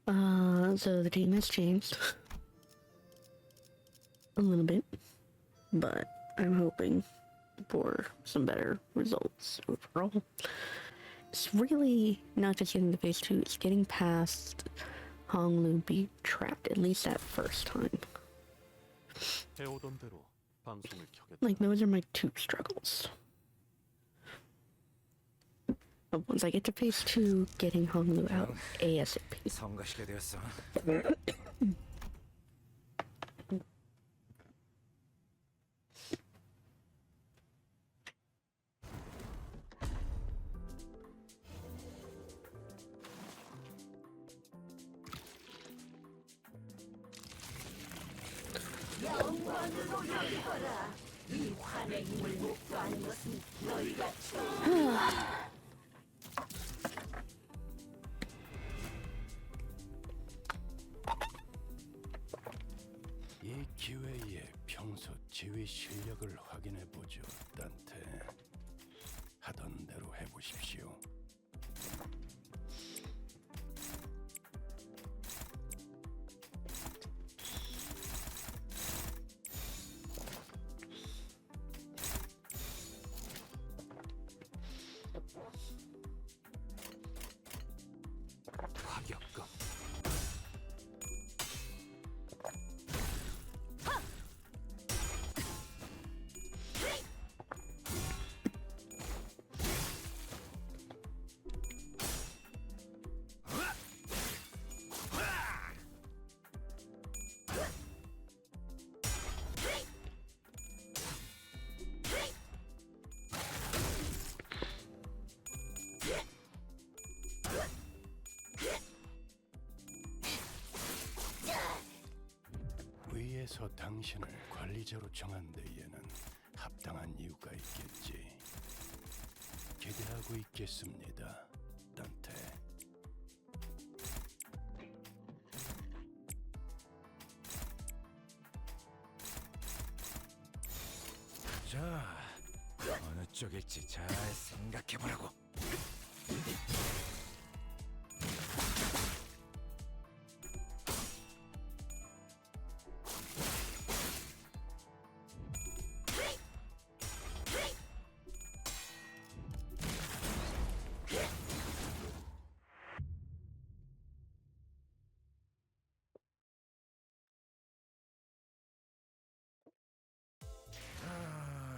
So the team has changed a little bit, but I'm hoping for some better results overall. It's really not just getting to phase 2, it's getting past Honglu being trapped, at least that first time. Like, those are my two struggles. But once I get to phase 2, getting Honglu out ASAP. 이 기회에 평소 지휘 실력을 확인해 보죠, 단테. 하던 대로 해보십시오. 타격감. 위에서 당신을 관리자로 정한 데에는 합당한 이유가 있겠지. 기대하고 있겠습니다, 단테. 자, 어느 쪽일지 잘 생각해보라고.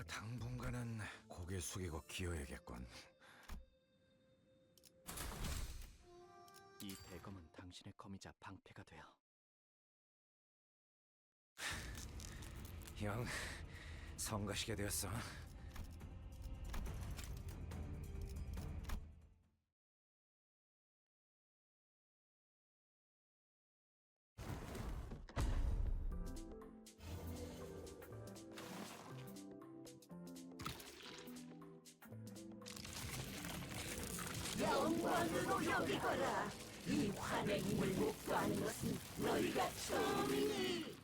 당분간은 고개 숙이고 기어야겠군. 이 대검은 당신의 검이자 방패가 되어. 형, 성가시게 되었어. 영광으로 여기거라. 이 환행임을 목도하는 것은 너희가 처음이니.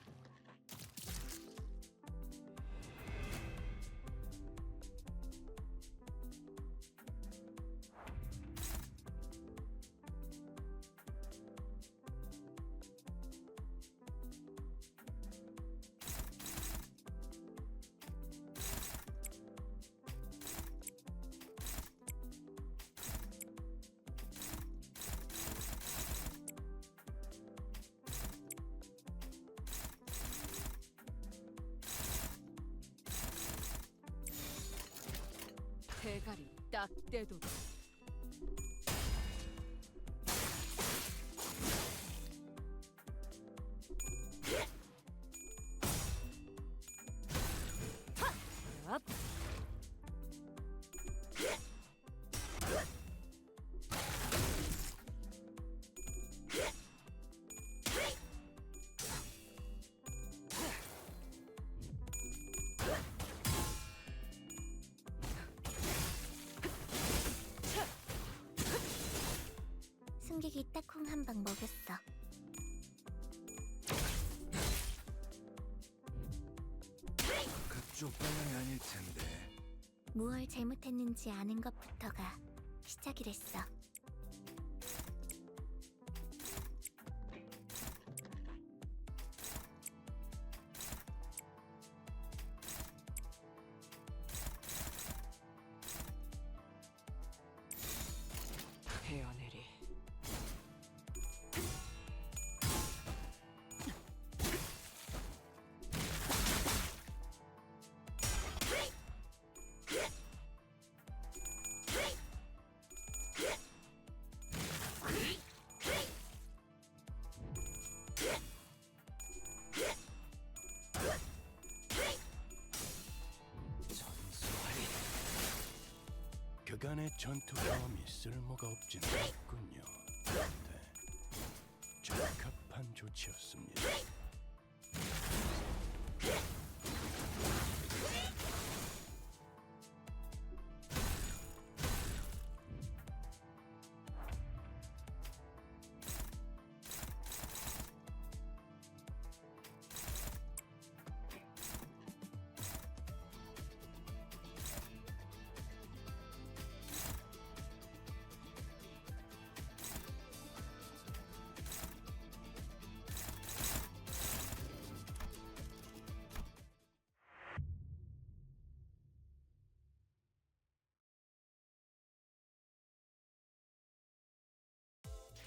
대가리 딱 떼도 승객이 딱콩 한 방 먹였어. 그쪽 방향이 아닐 텐데. 무얼 잘못했는지 아는 것부터가 시작이랬어. 자네 전투 경험이 쓸모가 없진 않군요. 그런데 적합한 조치였습니다.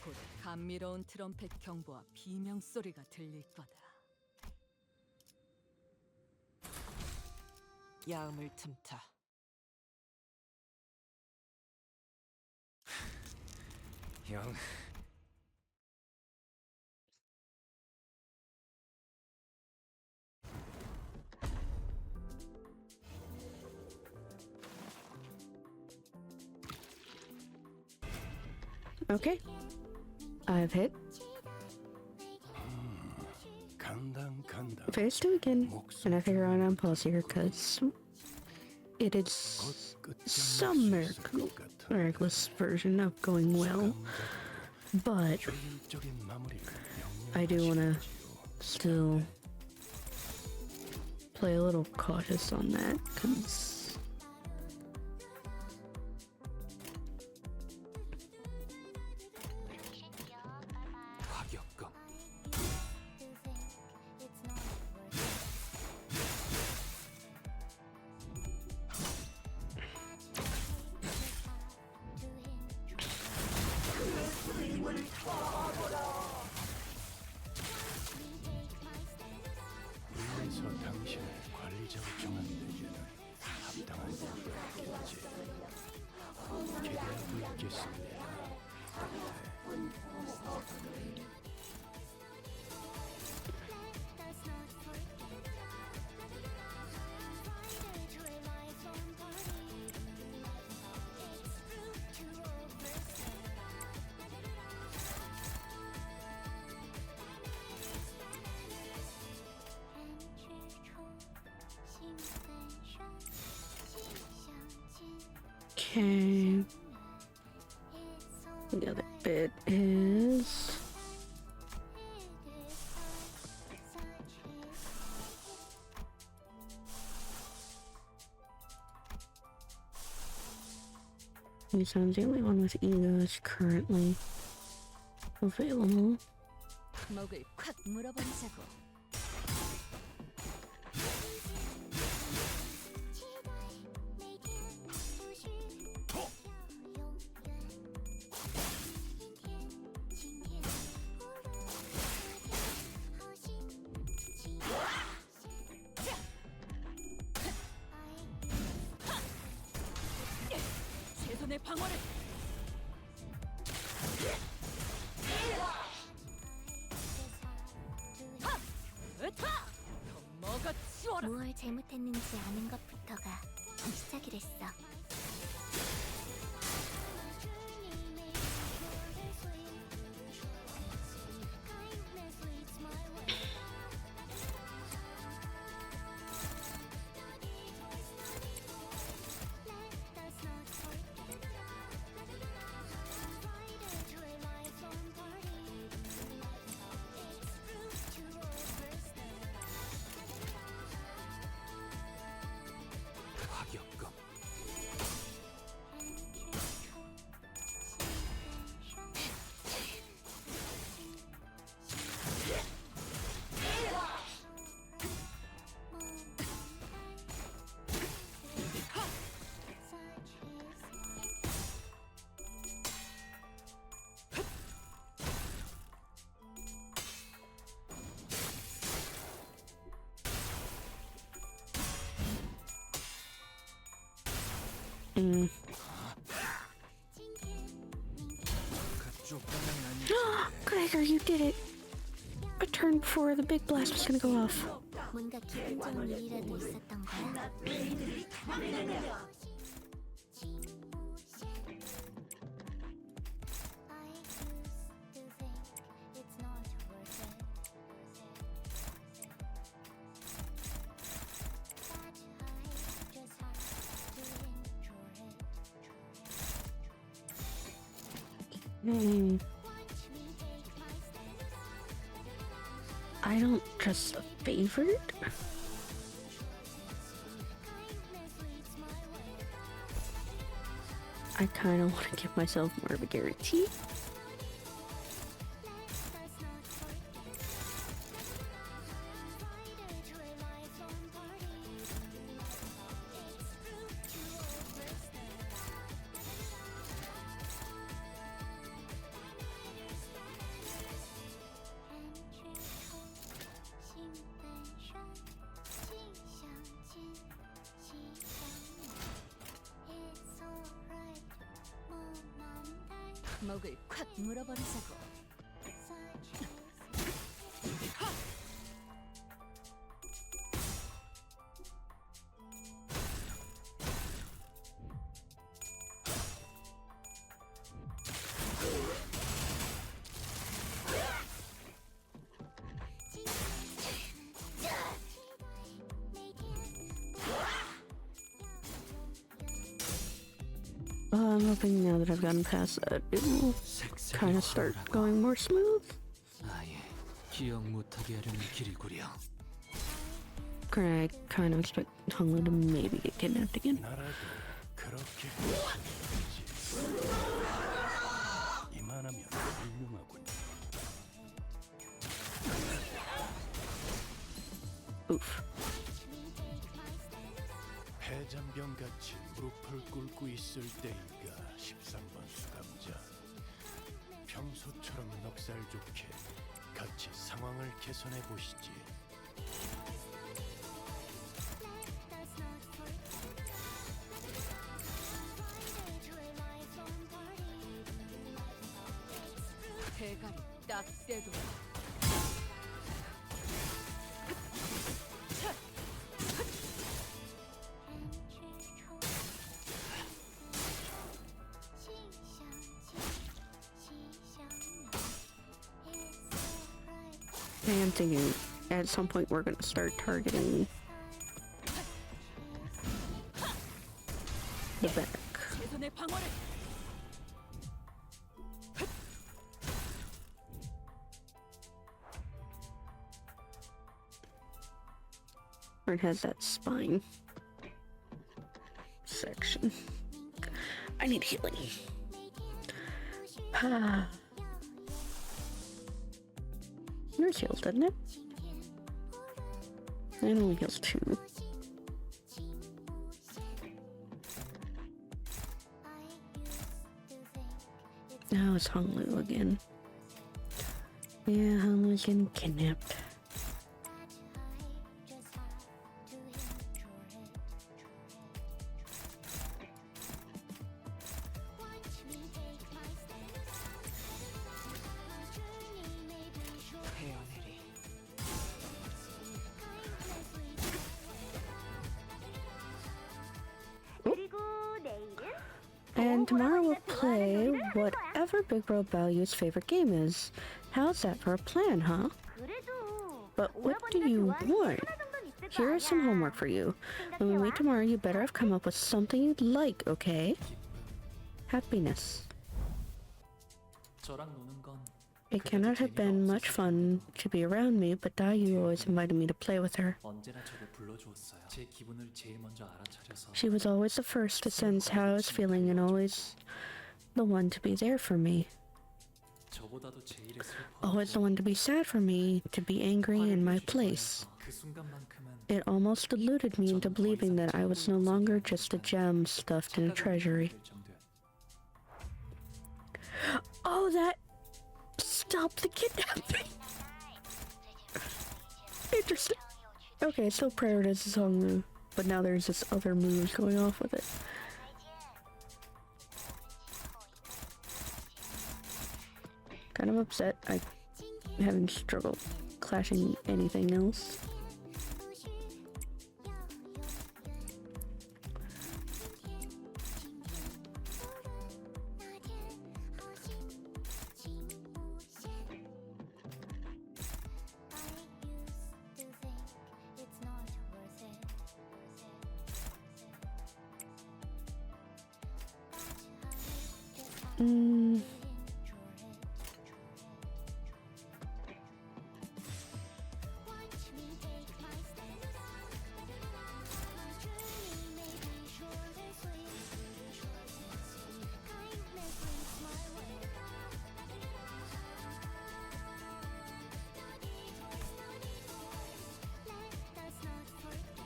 곧 감미로운 트럼펫 경보와 비명 소리가 들릴 거다. 야음을 틈타. 형, Okay. I've hit 간당 phase 2 again. And I figure out I'm pause here because it is some miraculous version of going well. But I do want to still play a little cautious on that because 화격검. 위에서 당신을 관리자로 정한 데에는 합당한 이유가 있겠지. 기대하고 있겠습니다. okay. The other bit is this one's the only one with egos currently available. 목을 콱 물어버리자고. 최선의 방어를. 으타! 더 먹어치워라. 뭘 잘못했는지 아는 것부터가 시작이랬어. 화격검. 그쪽 방향이 아니지. Gregor, you did it! A turn before the big blast was gonna go off. 뭔가 기분 좋은 일이라도 있었던 거야? Hmm. I don't trust the favorite. I kind of want to give myself more of a guarantee. 목을 콱 물어버리자고. I'm hoping now that I've gotten past that, it will kind of start going more smooth. 아예 기억 못하게 하려는 길이구려. I kind of expect Honglu to maybe get kidnapped again. 나라도 그렇게 해야지. 이만하면 훌륭하군. Oof. 패잔병같이 무릎을 꿇고 있을 때인가 13번 수감자. 평소처럼 넉살 좋게 같이 상황을 개선해 보시지. 대가리 딱 떼도. I am thinking at some point we're gonna start targeting the back. 최선의 방어를. Where it has that spine section. I need healing. Yours heals, doesn't it? It only heals 2. Oh, it's Honglu again. Yeah, Honglu's getting kidnapped. And tomorrow we'll play whatever Big Bro Value's favorite game is. How's that for a plan, huh? But what do you want? Here is some homework for you. When we meet tomorrow, you better have come up with something you'd like, okay? Happiness. 저랑 노는 건 It cannot have been much fun to be around me, but Dayu always invited me to play with her. 언제나 저를 불러주었어요. 제 기분을 제일 먼저 알아차려서 She was always the first to sense how I was feeling and always the one to be there for me. 저보다도 제일의 Always the one to be sad for me, to be angry in my place. 그 순간만큼은 It almost deluded me into believing that I was no longer just a gem stuffed in a treasury. Oh, that stopped the kidnapping! Interesting. Okay, still prioritizes Honglu, but now there's this other move going off with it. Kind of upset I haven't struggled clashing anything else.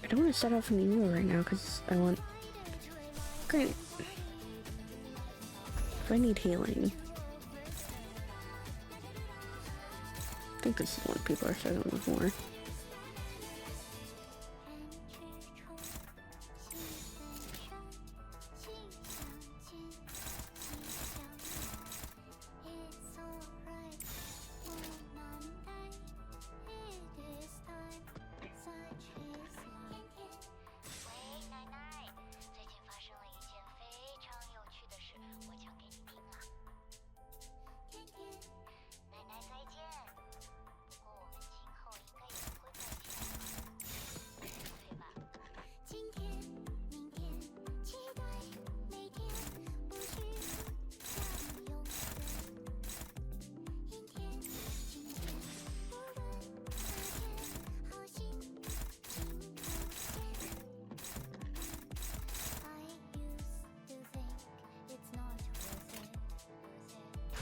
don't want to start off in the right now because I want. Great. If I need healing. I think this is what people are struggling with more.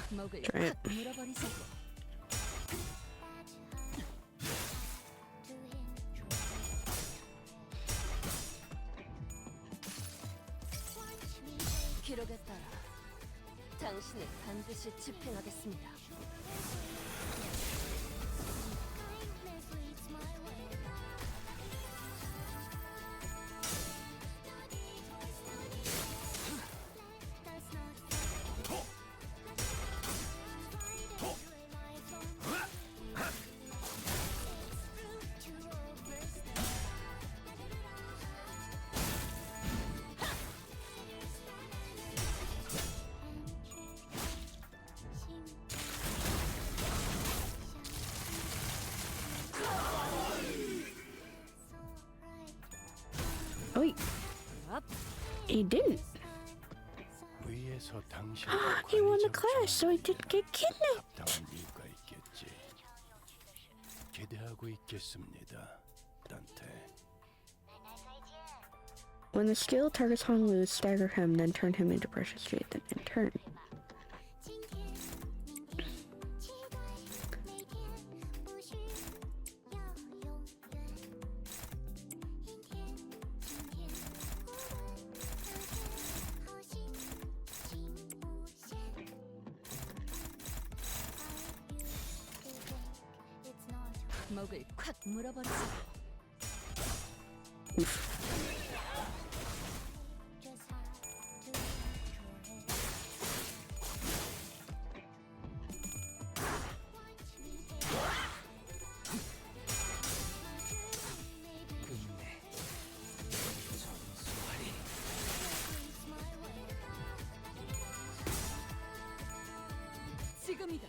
목을 Try it. 콱 물어버리자고. 기록에 따라 당신을 반드시 집행하겠습니다. Oh, he didn't. 위에서 당신 He won the clash, so he didn't get kidnapped. 합당한 이유가 있겠지. 기대하고 있겠습니다, 단테. When the skill targets Honolulu, stagger him, then turn him into precious jade, then in turn. 목을 콱 물어버리자고. 지금이다.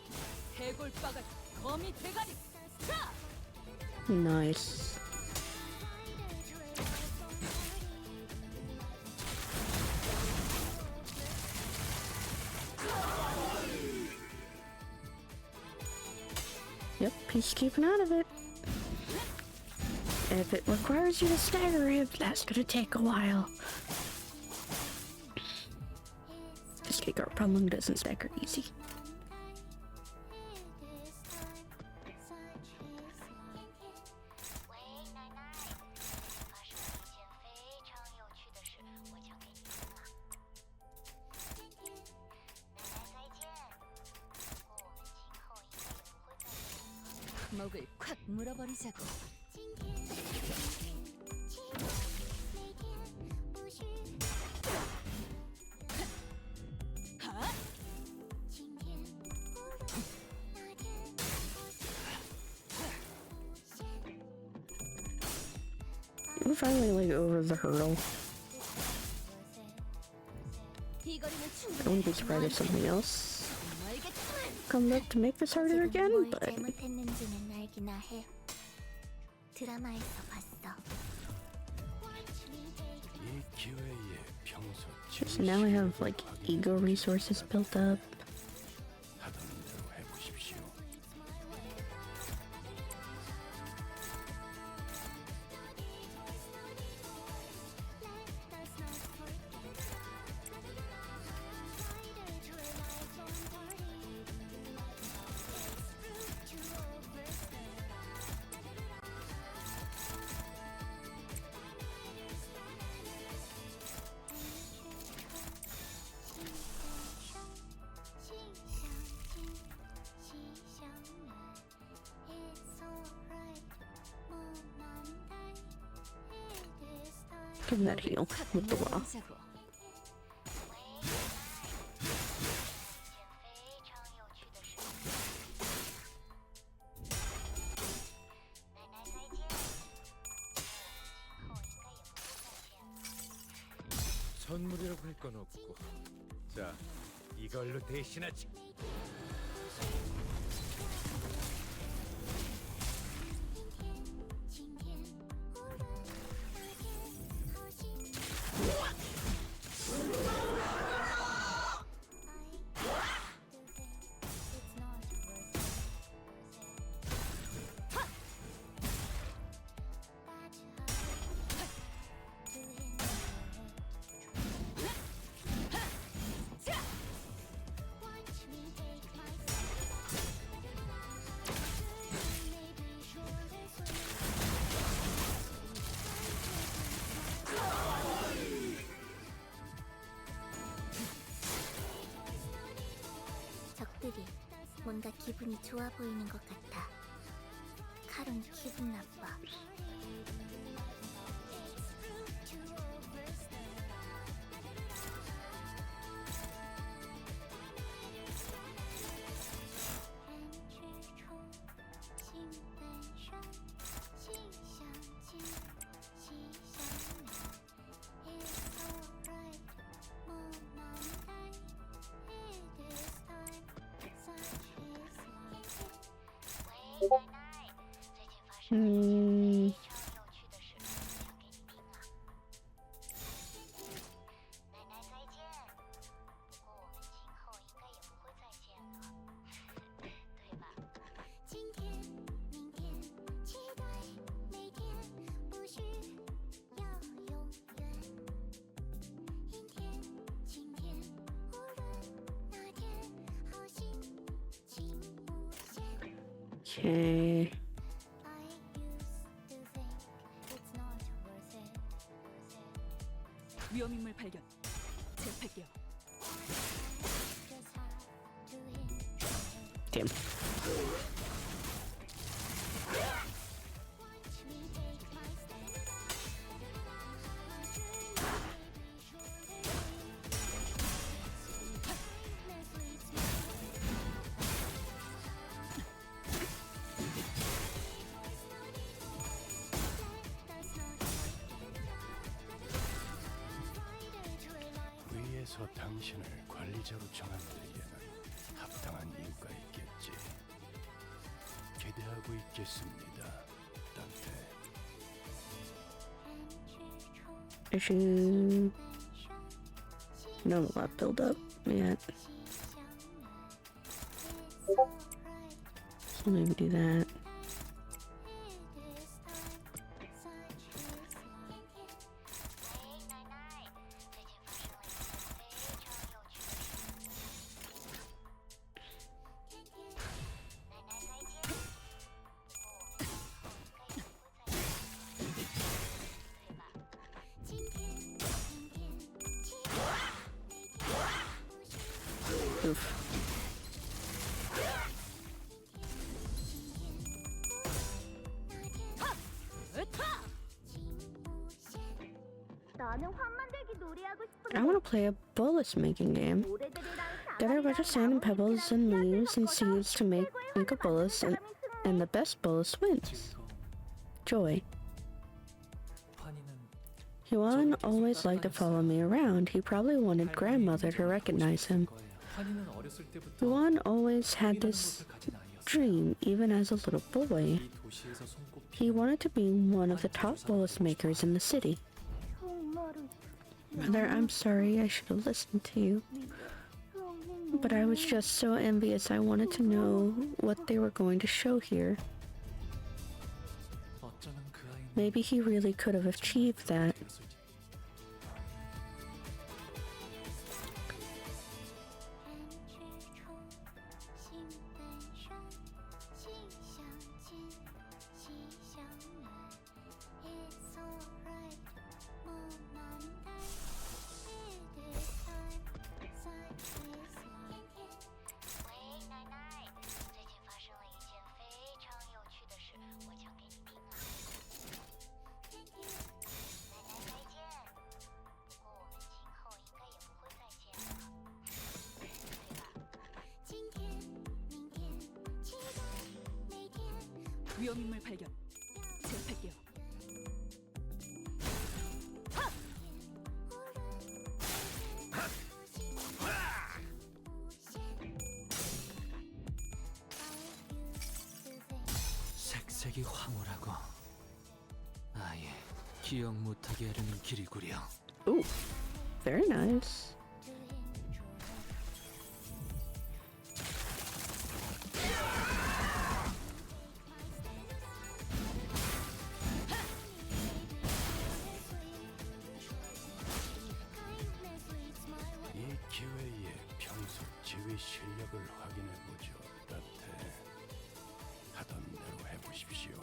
해골바가 거미 대가리. 자! Nice. Yep, he's keeping out of it. If it requires you to stagger him, that's gonna take a while. This kicker problem doesn't stagger easy. 목을 콱 물어버리자고. We're finally like over the hurdle. I wouldn't be surprised if something else comes up to make this harder again, but 잘못했는지는 알기나 해. 드라마에서 봤어. 이 기회에 평소 so now I have like ego resources built up. 하던 대로 해보십시오. Give him that heal with the law. 선물이라고 할 건 없고. 자, 이걸로 대신하지. 적들이 뭔가 기분이 좋아 보이는 것 같아. 칼은 기분 나빠. Okay. 위험인물 발견. 제압할게요. Damn. 위에서 당신을 관리자로 정한 데에는 합당한 이유가 있겠지. 기대하고 있겠습니다, 단테. Issue. No lot build up yet. So maybe do that. Oof. I want to play a bolus making game. Gather a bunch of sand and pebbles and leaves and seeds to make a bolus, and the best bolus wins. Joy. Yuan always liked to follow me around. He probably wanted grandmother to recognize him. Yuan always had this dream, even as a little boy. He wanted to be one of the top bolus makers in the city. Mother, I'm sorry, I should have listened to you. But I was just so envious. I wanted to know what they were going to show here. Maybe he really could have achieved that. 위험 인물 발견. 제압할게요. 색색이 황홀하고 아예 기억 못하게 하려는 길이구려. Ooh, very nice. 이 기회에 평소 지휘 실력을 확인해보죠. 라테. 하던 대로 해보십시오.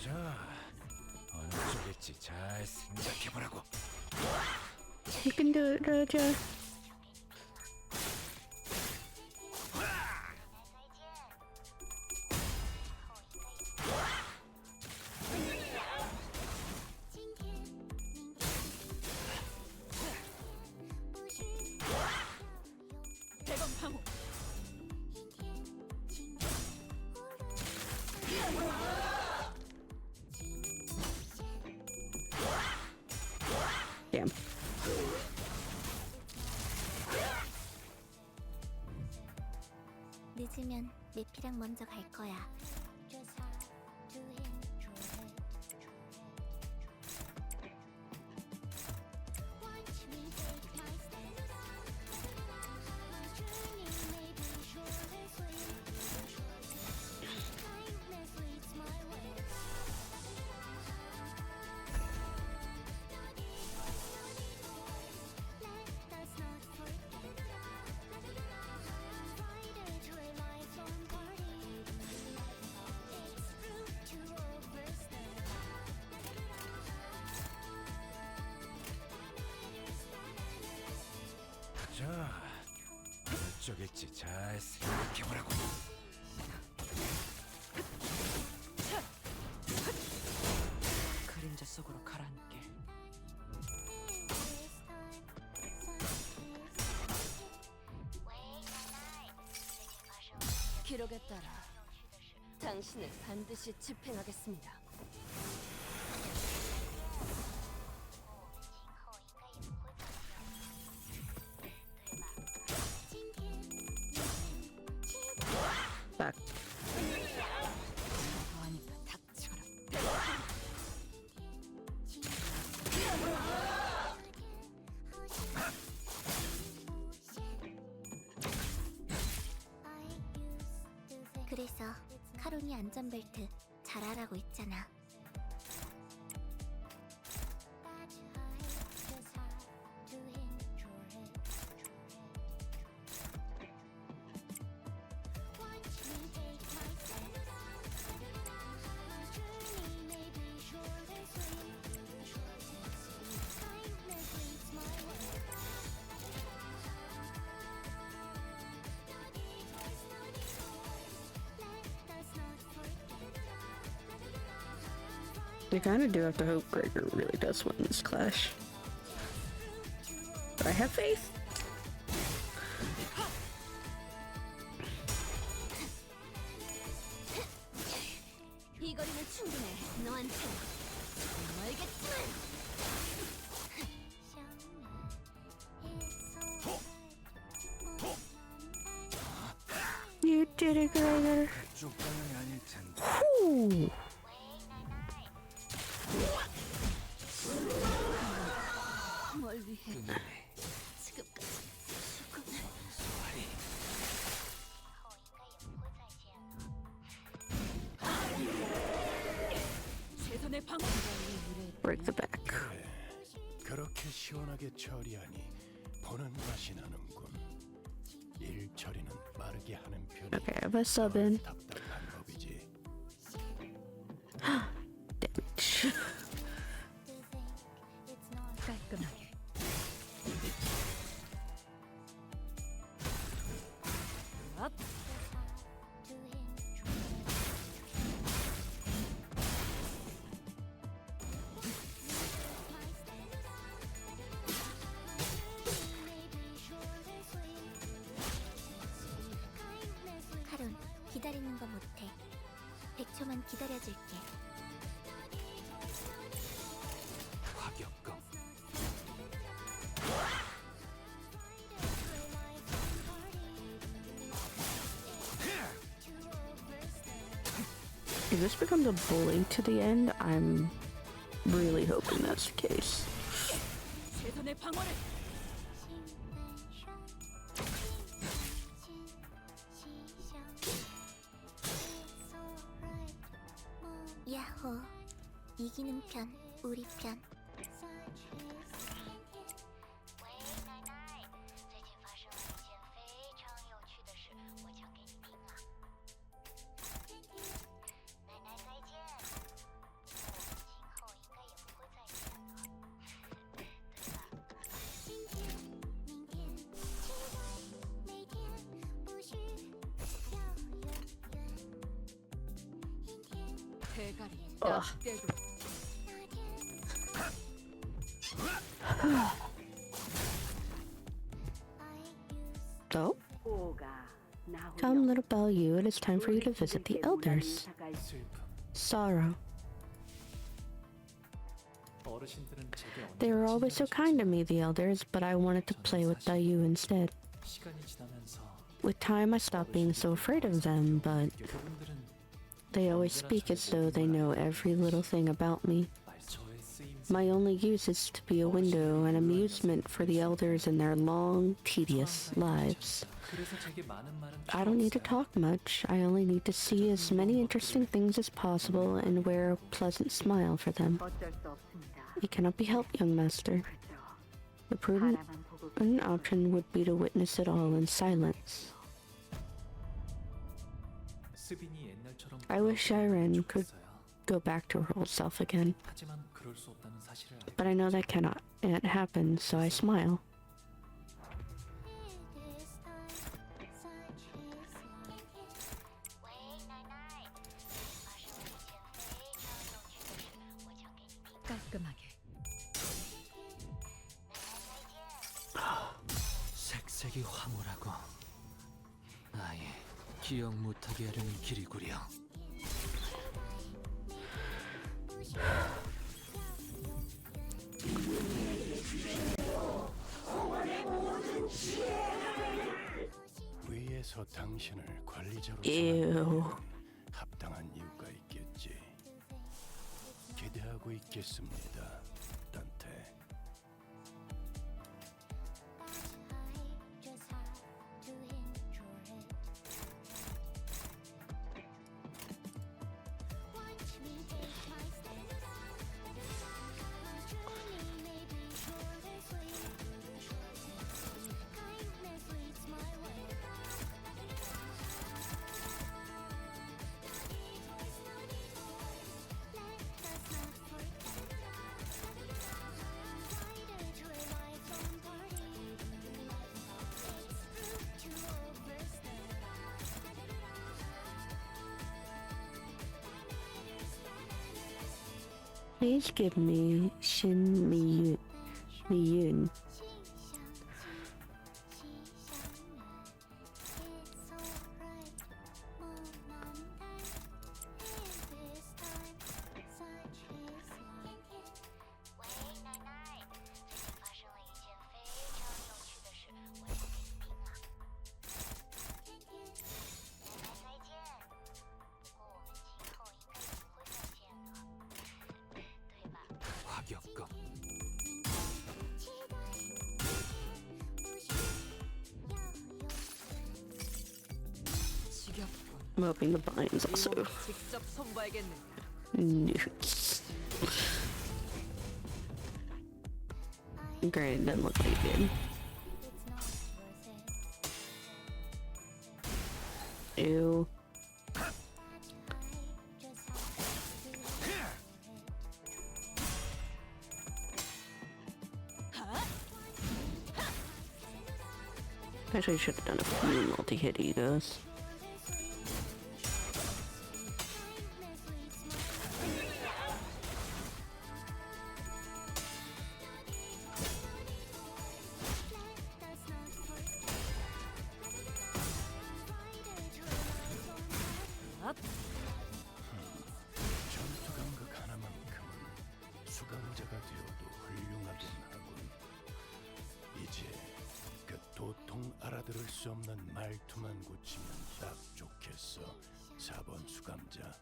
자, 어느 쪽일지 잘 생각해보라고. You can do it, Raja. 대검 방어. Damn. 늦으면 내피랑 먼저 갈 거야. 자, 어느 쪽일지 잘 생각해보라고. 그림자 속으로 가라앉게. 기록에 따라 당신을 반드시 집행하겠습니다. Back. 아니까 닥쳐라. 그래서 카론이 안전벨트 잘하라고 했잖아. You kind of do have to hope Gregor really does win this clash. But I have faith. 이 거리는 충분해. 너한테 알겠지만. You did it, Gregor. 쪽 방향이 아닐 텐데. Ooh. 뭘 위해 지금까지 죽었네. 최선의 방어. Break the back. 그래. 그렇게 시원하게 처리하니 보는 맛이 나는군. 일 처리는 빠르게 하는 편이 Okay, I have a sub in. 답답한 법이지. 기다려줄게. 화격검. If this becomes a bully to the end, I'm really hoping that's the case. 최선의 방어를. 야호. 이기는 편, 우리 편. 대가리 Ugh. 딱 떼고. So, come, little Belle, it is time for you to visit the elders. 슬픔. Sorrow. 어르신들은 제게 They were 언제나 always so kind to me, the elders, but I wanted to play with Dayu instead. 시간이 지나면서 With time, I stopped being so afraid of them, but 그분들은 they always speak as though they know every little thing about me. 저의 쓰임 My only use is to be a window and amusement for the elders in their long, tedious lives. 그래서 제게 많은 말은 I don't need to 필요 없어요. talk much. I only need to see as many interesting things as possible and wear a pleasant smile for them. It cannot be helped, young master. The prudent option would be to witness it all in silence. 스빈이 옛날처럼 I wish Irene could 좋겠어요. go back to her old self again, 하지만 그럴 수 없다는 사실을 알고 but I know that cannot happen, so I smile. 깔끔하게. 색색이 황홀하고 아예 기억 못하게 하려는 길이구려. 위에서 당신을 관리자로 Ew. 정하는 합당한 이유가 있겠지. 기대하고 있겠습니다, 단테. Please give me Shin Miyun. 화격검. 지겹군. I'm hoping the binds also 직접 손봐야겠네. nukes. Granted, it doesn't look like it did. Ew. Actually, should have done a few multi-hit egos. 수 없는 말투만 고치면 딱 좋겠어. 4번 수감자.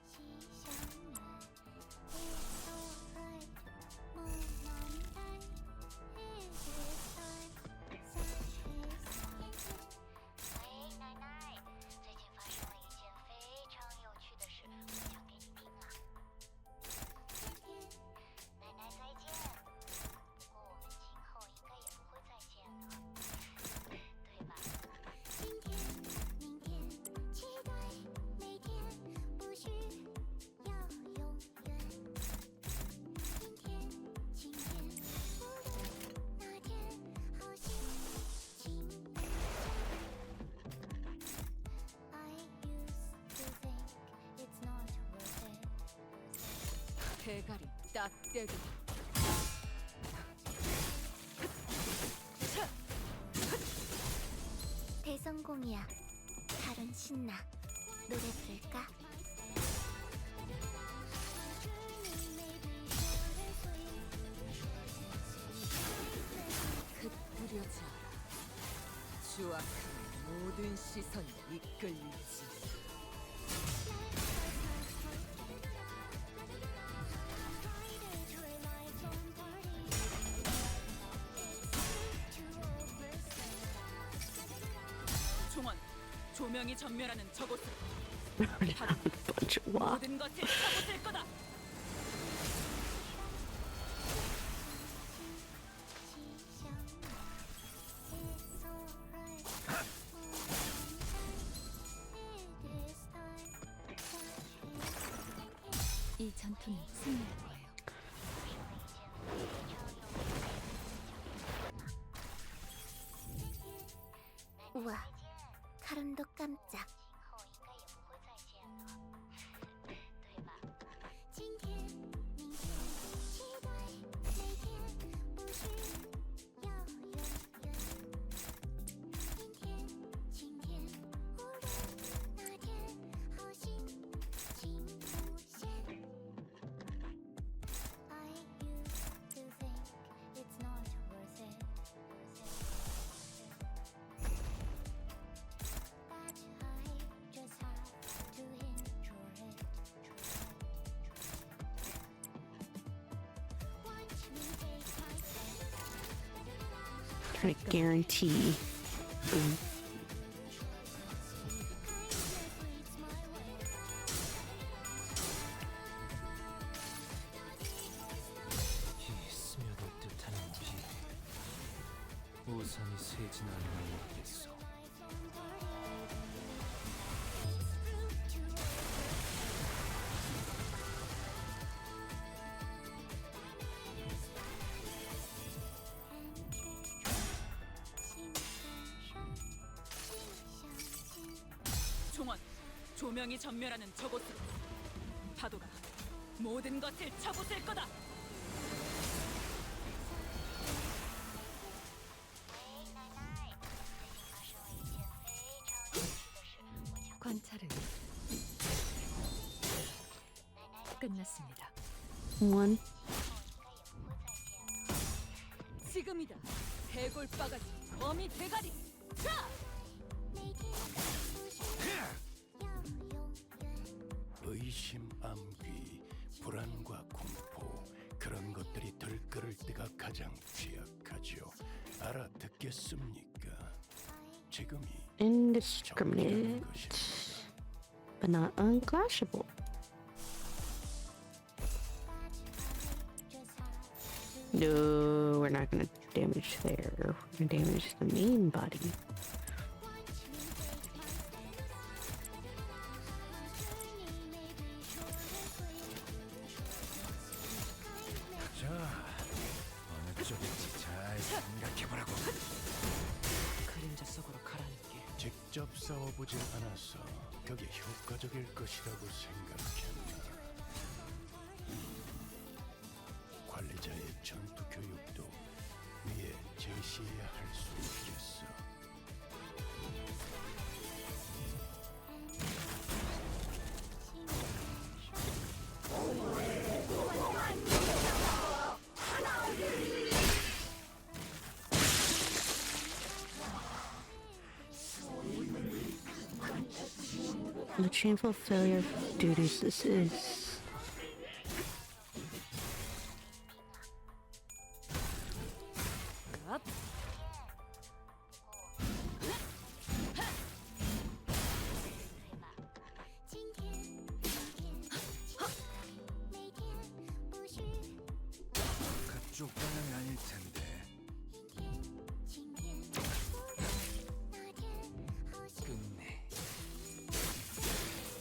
대가리 딱 떼고 대성공이야. 달은 신나. 노래 부를까? 흩뜨려져 추악한 모든 시선이 이끌리지. 종원, 조명이 전멸하는 저곳으로 Bunch of what? 모든 것을 잡아들 거다. 이 전투는 승리할 거예요. 우와, 카론도 깜짝. Trying to guarantee. 이 스며들 듯한 비 우산이 새진 않나 모르겠어. 종원, 조명이 전멸하는 저곳으로 파도가 모든 것을 쳐부술 거다. 관찰은 끝났습니다. One. 지금이다. 해골바가지 거미 대가리. 자! 의심, 암귀, 불안과 공포, 그런 것들이 들끓을 때가 가장 취약하죠. 알아듣겠습니까? 지금이 Indiscriminate, but not unclashable. No, we're not gonna damage there. We're gonna damage the main body. 자, 어느 쪽일지 잘 생각해보라고. 그림자 속으로 가라앉게. 직접 싸워보질 않아서 그게 효과적일 것이라고 생각했나. 관리자의 전투 교육도 위에 제시해야 할 수 있겠어. What shameful failure of duties this is. Up. 그쪽 방향이 아닐 텐데. 끝내.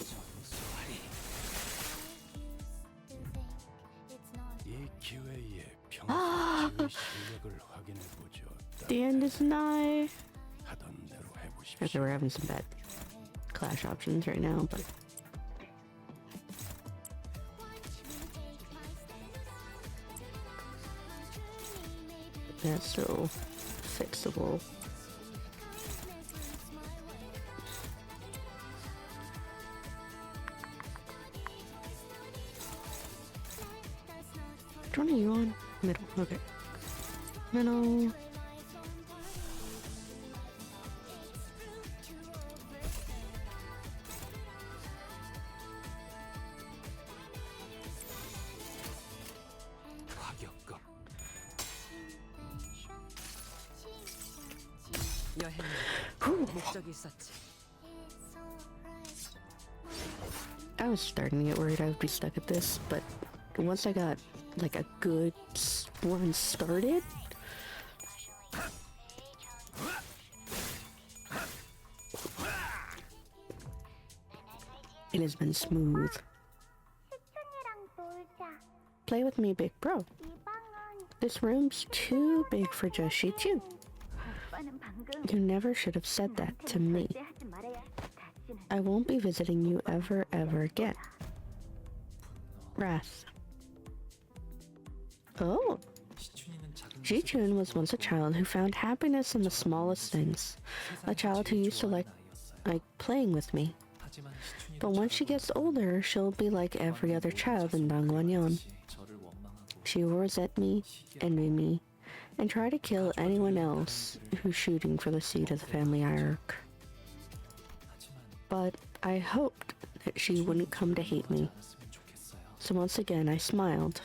정수하리. 이 기회에 평소 실력을 확인해 보죠. The end is nigh. 하던 대로 Okay, 해보십시오. we're having some bad clash options right now, but that's still fixable. Which one are you on? Middle. Okay. Middle. 과격급. 여행은 목적이 있었지. I was starting to get worried I would be stuck at this, but once I got like a good run started, it has been smooth. Play with me, big bro. This room's too big for just Shichu. You never should have said that to me. I won't be visiting you ever again. Wrath. Oh, 시춘이는 작은 Ji-chun was once a child who found happiness in the smallest things. A child who used to like playing with me. 하지만 시춘이는 But once she gets older, she'll be like every other child in Dangwonyeon. 저를 원망하고 She will resent me, envy me, and try to kill anyone else who's shooting for the seat of the family hierarchy. 하지만 But I hoped that she wouldn't come to hate me. 않았으면 좋겠어요. So once again, I smiled.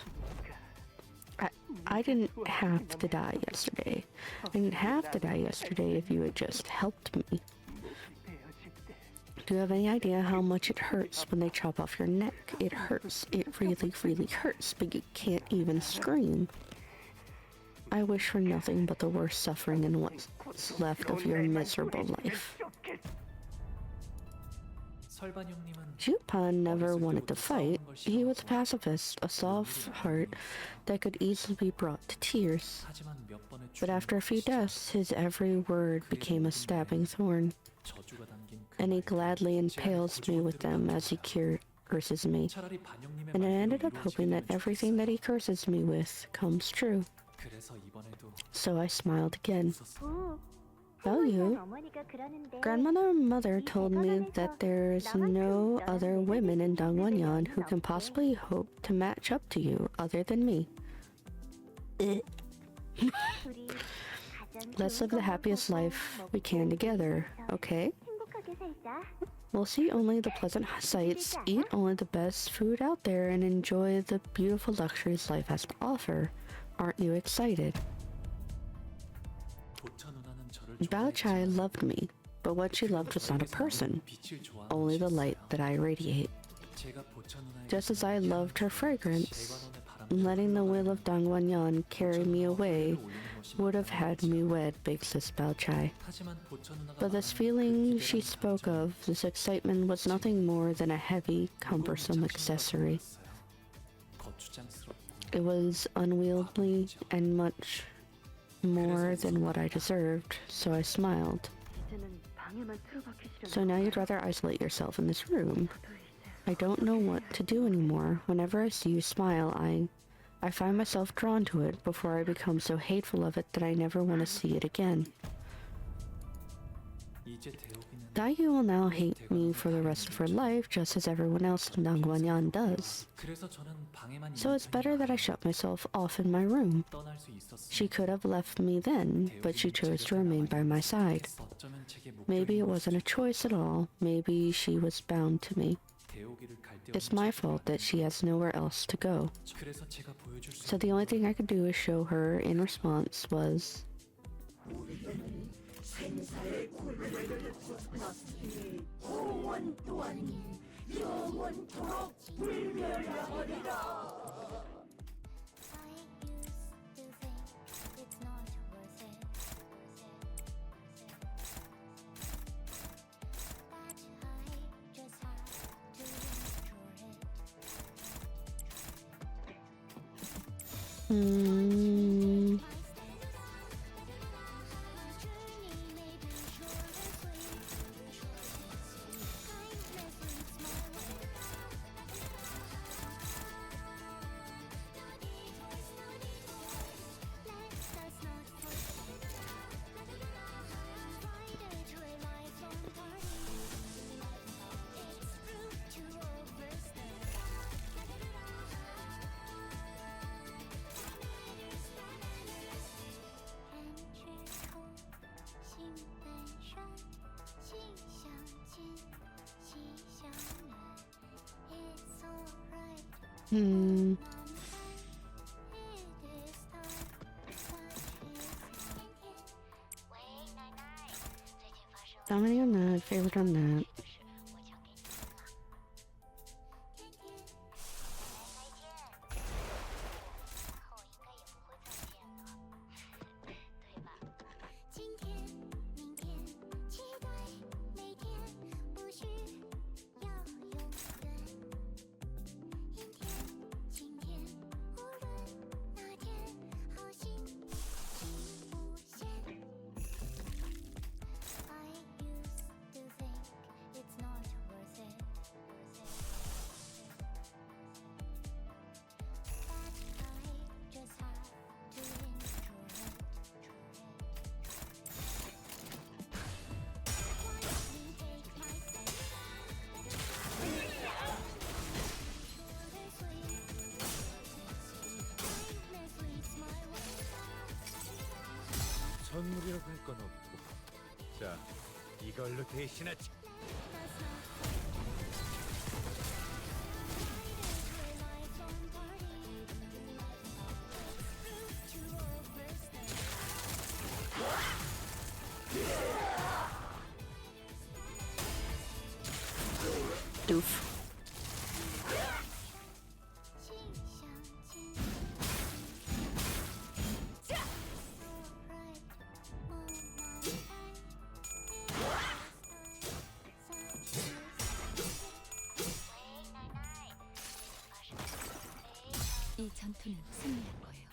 I didn't have to die yesterday. I didn't have to die yesterday if you had just helped me. Do you have any idea how much it hurts when they chop off your neck? It hurts. It really, really hurts, but you can't even scream. I wish for nothing but the worst suffering in what's left of your miserable life. 설반 형님은 Jupan never wanted to fight. He was a pacifist, a soft heart that could easily be brought to tears. 하지만 몇 번의 But after a few deaths, his every word became a stabbing thorn, 저주가 담긴 그 and he gladly impales me with them as he curses me. 차라리 반 형님의 And I 말대로 ended up hoping that 이루어지기를 everything that he curses me with comes true. 그래서 이번에도 So I smiled again. 웃었어. Oh, you? Grandmother and mother told me that there's no other women in Dangwonyeon who can possibly hope to match up to you other than me. Let's live the happiest life we can together, okay? We'll see only the pleasant sights, eat only the best food out there, and enjoy the beautiful luxuries life has to offer. Aren't you excited? 보차 누나는 저를 Bao Chai loved me, but what she loved was not a person, 빛을 좋아하는 only the light 것이었어요. that I radiate. 제가 보차 누나에게 Just as I loved her fragrance, 대관원의 바람을 letting the will of Dangwonyeon carry me away 올리는 것이 would have had me wed big sis Bao Chai. 하지만 보차 누나가 But this 말하는 feeling 그 she 기대라는 spoke 감정은 of, this excitement, was nothing more than a heavy, cumbersome accessory. 거추장스럽고 It was unwieldy and much more than what I deserved, so I smiled. So now you'd rather isolate yourself in this room. I don't know what to do anymore. Whenever I see you smile, I find myself drawn to it before I become so hateful of it that I never want to see it again. 이제 대옥이는 Dayu will now hate me for the rest of her life, just as everyone else in Dangwanyan does. 그래서 저는 방에만 So 있는 it's better that I 편이야. shut myself off in my room. 떠날 수 있었으면 She could have left me then, but she chose to remain by my side. 어쩌면 제게 Maybe it 목적이 wasn't a choice at all. Maybe she was bound to me. 대옥이를 갈 데 It's 없는 my 책임이 fault that she has nowhere else to go. 그래서 제가 보여줄 수 So the only thing I could do to show her in response was 공원 또한 영원토록 불멸하리라. Hmm. Hmm. Dominate on that, favorite on that. 선물이라고 할 건 없고. 자, 이걸로 대신하지. Doof. 이 전투는 승리할 거예요.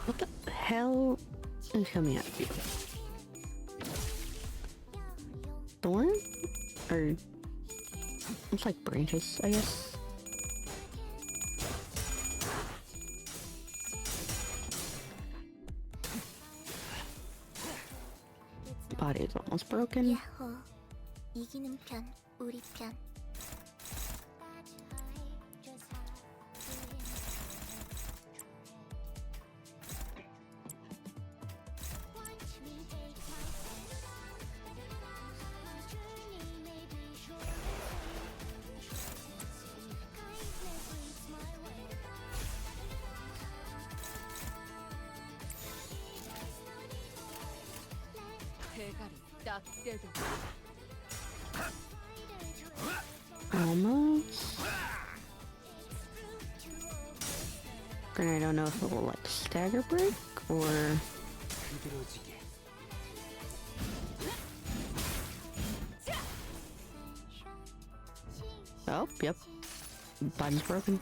What the hell is coming at you? Thorn? Or it's like branches, I guess. Body is almost broken. 야호. 이기는 편, 우리 편. 대가리 딱 떼도 Almost. And I don't know if it will like stagger break or 비들어지게. oh, yep. Body's broken.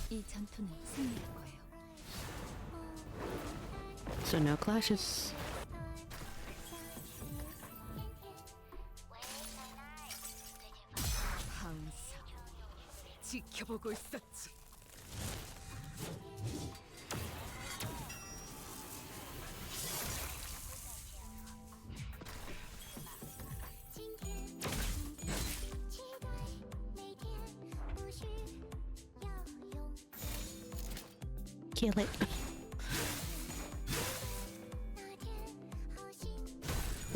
이 전투는 승리할 거예요. So no clashes. 항상 지켜보고 있었지. Kill it.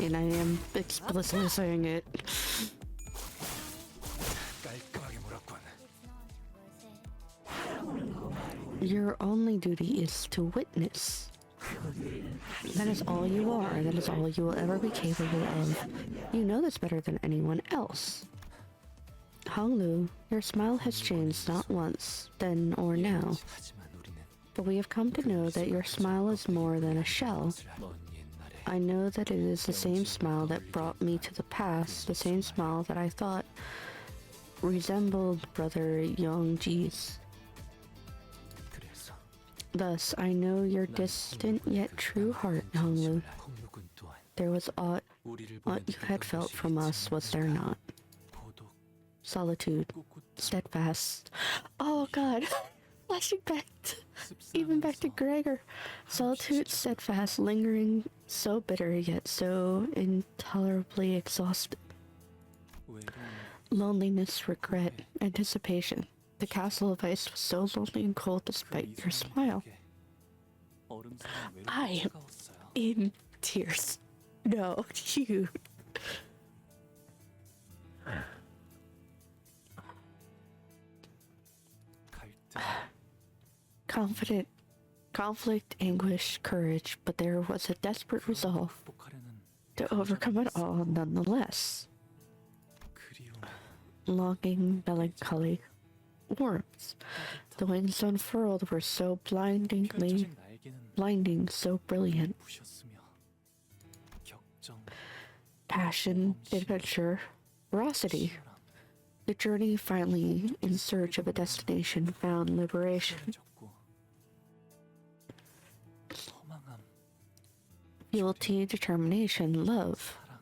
And I am explicitly saying it. 깔끔하게 물었군. Your only duty is to witness. That is all you are. That is all you will ever be capable of. You know this better than anyone else. Honglu, your smile has changed not once, then or now. 하지만 우리는 But we have come to know that your smile is more than a shell. 먼 옛날에 I know that it is the same smile that brought me to the past, the same smile that I thought resembled Brother Yongji's. 그래서 Thus, I know your distant yet true heart, Honglu. 홍록은 또한 There was aught 우리를 what you had felt from us, was there not? 고독, Solitude, 꿋꿋한 steadfast. Oh god, flashing back to, even back to Gregor. Solitude, steadfast, lingering, so bitter yet so intolerably exhausted. 외로움, Loneliness, regret, anticipation. The castle of ice was so lonely and cold despite your smile. 얼음처럼 외롭고 I am 차가웠어요. in tears. No, you. 갈등, Confident, conflict, anguish, courage, but there was a desperate resolve 극복하려는 to overcome it all nonetheless. 그리움, Longing, melancholy, warmth. The wings unfurled were so 펼쳐진 날개는 blinding, so brilliant. 부셨으며 격정, Passion, adventure, ferocity. 치열함, The journey finally in search of a destination found liberation. 졌고 허망함, Fealty, determination, love. 사랑,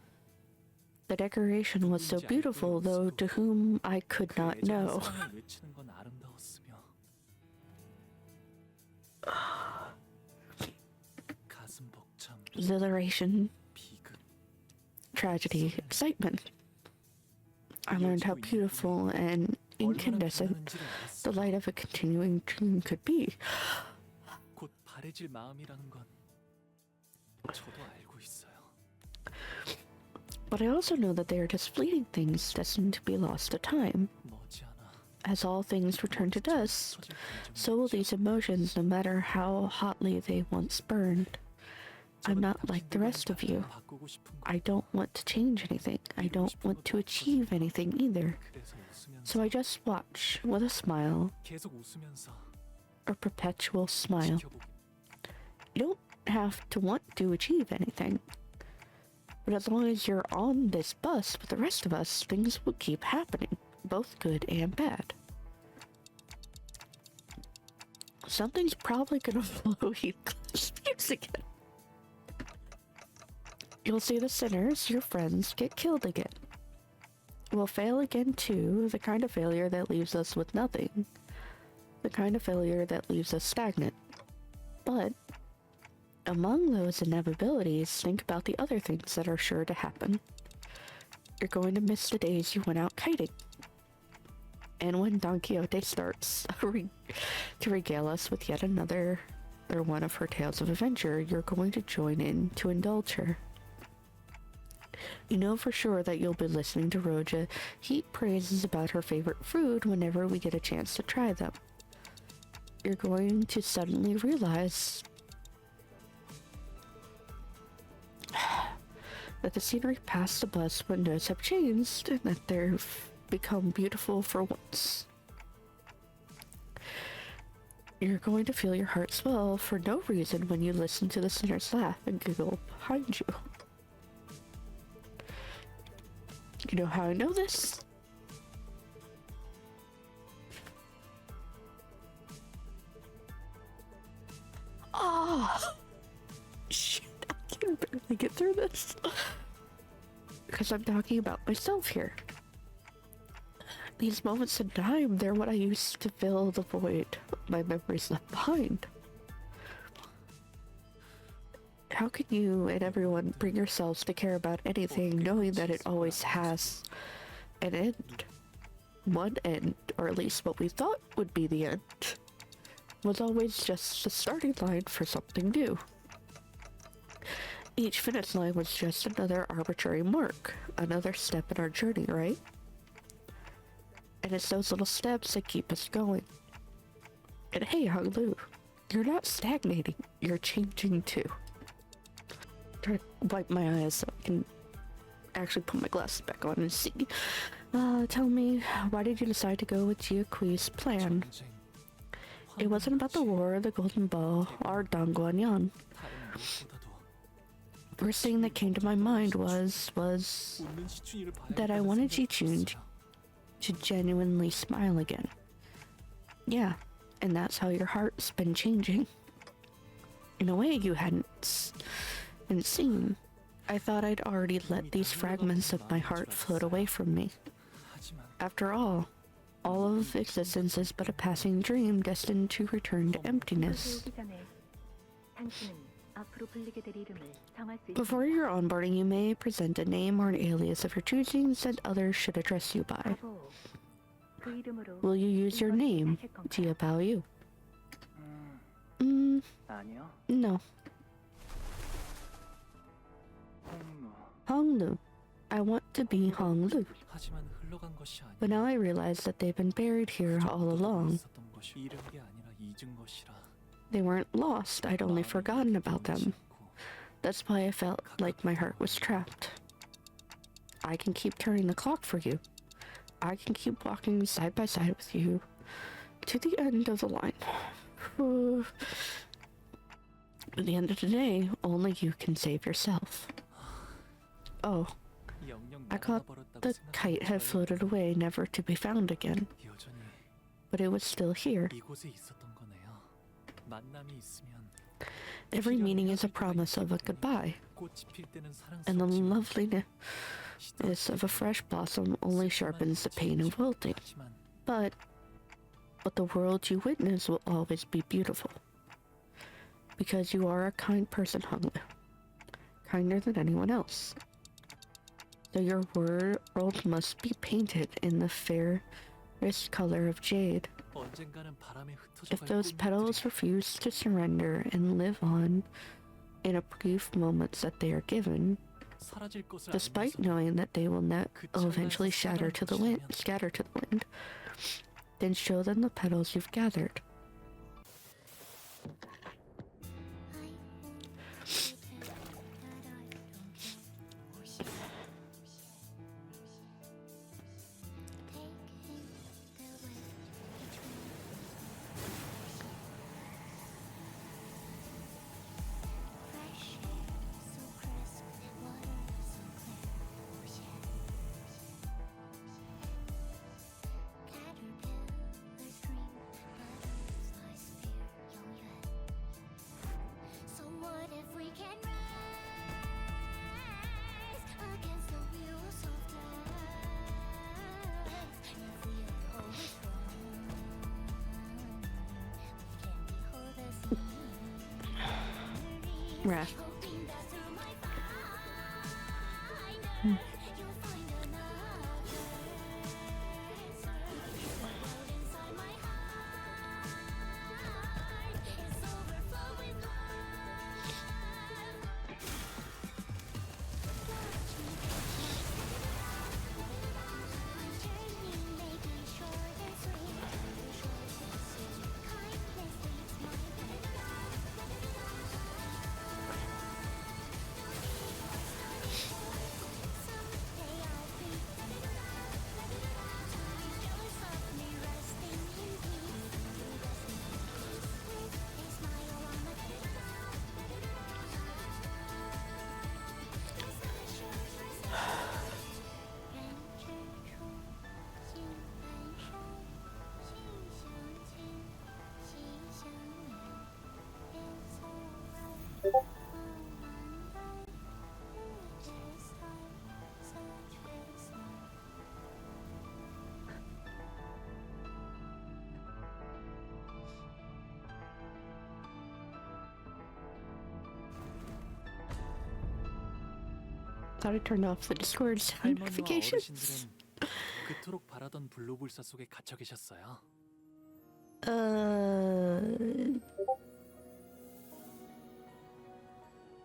The decoration was so beautiful, though to whom I could 그 not 애절한 know. 사랑을 외치는 건 아름다웠으며 가슴 벅참, Exhilaration, 비극, tragedy, excitement. I learned how beautiful and incandescent 얼마나 the light of a continuing dream could be. 곧 바래질 마음이라는 건 저도 알고 있어요. But I also know that they are just fleeting things destined to be lost to time. 머지않아 As all things return to dust, 터질 so will these emotions, no matter how hotly they once burned. I'm not like the rest of you. 바꾸고 싶은 거. I don't want to change anything. I don't want to achieve anything either. 그래서 웃으면서 So I just watch with a smile, 계속 웃으면서 a perpetual smile. 지켜보기. You don't have to want to achieve anything. But as long as you're on this bus with the rest of us, things will keep happening, both good and bad. Something's probably gonna blow you close again. You'll see the sinners, your friends, get killed again. We'll fail again too, the kind of failure that leaves us with nothing. The kind of failure that leaves us stagnant. But among those inevitabilities, think about the other things that are sure to happen. You're going to miss the days you went out kiting. And when Don Quixote starts to regale us with yet another or one of her tales of adventure, you're going to join in to indulge her. You know for sure that you'll be listening to Roja heap praises about her favorite food whenever we get a chance to try them. You're going to suddenly realize that the scenery past the bus windows have changed and that they've become beautiful for once. You're going to feel your heart swell for no reason when you listen to the sinners laugh and giggle behind you. You know how I know this? Ah! Shit, I can barely get through this. Because I'm talking about myself here. These moments in time, they're what I used to fill the void my memories left behind. How can you and everyone bring yourselves to care about anything knowing that it always has an end? One end, or at least what we thought would be the end, was always just the starting line for something new. Each finish line was just another arbitrary mark, another step in our journey, right? And it's those little steps that keep us going. And hey, Hung Lu, you're not stagnating, you're changing too. Try to wipe my eyes so I can actually put my glasses back on and see. Tell me, why did you decide to go with Jiakui's plan? It wasn't about the war, the golden ball, or Dangguanyan. First thing that came to my mind was that I wanted Jichun to genuinely smile again. Yeah, and that's how your heart's been changing. In a way you hadn't seen. I thought I'd already let these fragments of my heart float away from me. After all of existence is but a passing dream destined to return to emptiness. Before your onboarding, you may present a name or an alias of your choosing that others should address you by. Will you use your name, Jia Bao Yu? No. Hong Lu. I want to be Hong Lu. But now I realize that they've been buried here all along. They weren't lost, I'd only forgotten about them. That's why I felt like my heart was trapped. I can keep turning the clock for you. I can keep walking side by side with you to the end of the line. At the end of the day, only you can save yourself. Oh, I thought the kite had floated away, never to be found again. But it was still here. Every meaning is a promise of a goodbye, and the loveliness of a fresh blossom only sharpens the pain of wilting. But the world you witness will always be beautiful, because you are a kind person, Hong Lu, kinder than anyone else. So your world must be painted in the fairest color of jade. If those petals refuse to surrender and live on in a brief moments that they are given, despite knowing that they will eventually scatter to the wind, then show them the petals you've gathered. Wrath. Thought I turned off the Discord sound 할머니와 notifications. 어르신들은 그토록 바라던 블루불사 속에 갇혀 계셨어요.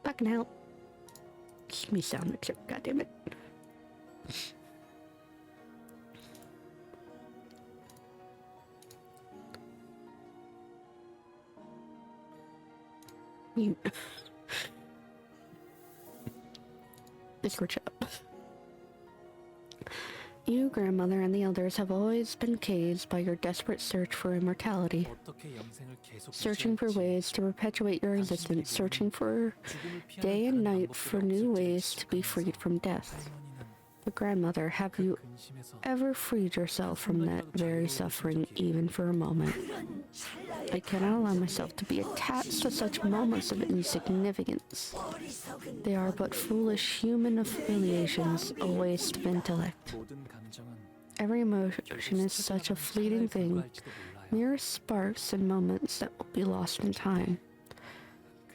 Fucking hell. Give me sound mixer, goddammit. You. Discord shut up. You, grandmother, and the elders have always been caged by your desperate search for immortality. 어떻게 영생을 계속 Searching for 유지할지, ways to perpetuate your existence, searching for 죽음을 피하는 day and 다른 night for 방법들이 new 없을지 ways to be freed from death. 할머니는 But grandmother, have 그 you 근심에서 ever freed yourself from that very suffering, even for a moment? I cannot allow myself to be attached to such moments of insignificance. They are but foolish human affiliations, a waste of intellect. 모든 감정은 Every emotion is such a fleeting thing, 불과할지도 몰라요. mere sparks and moments that will be lost in time.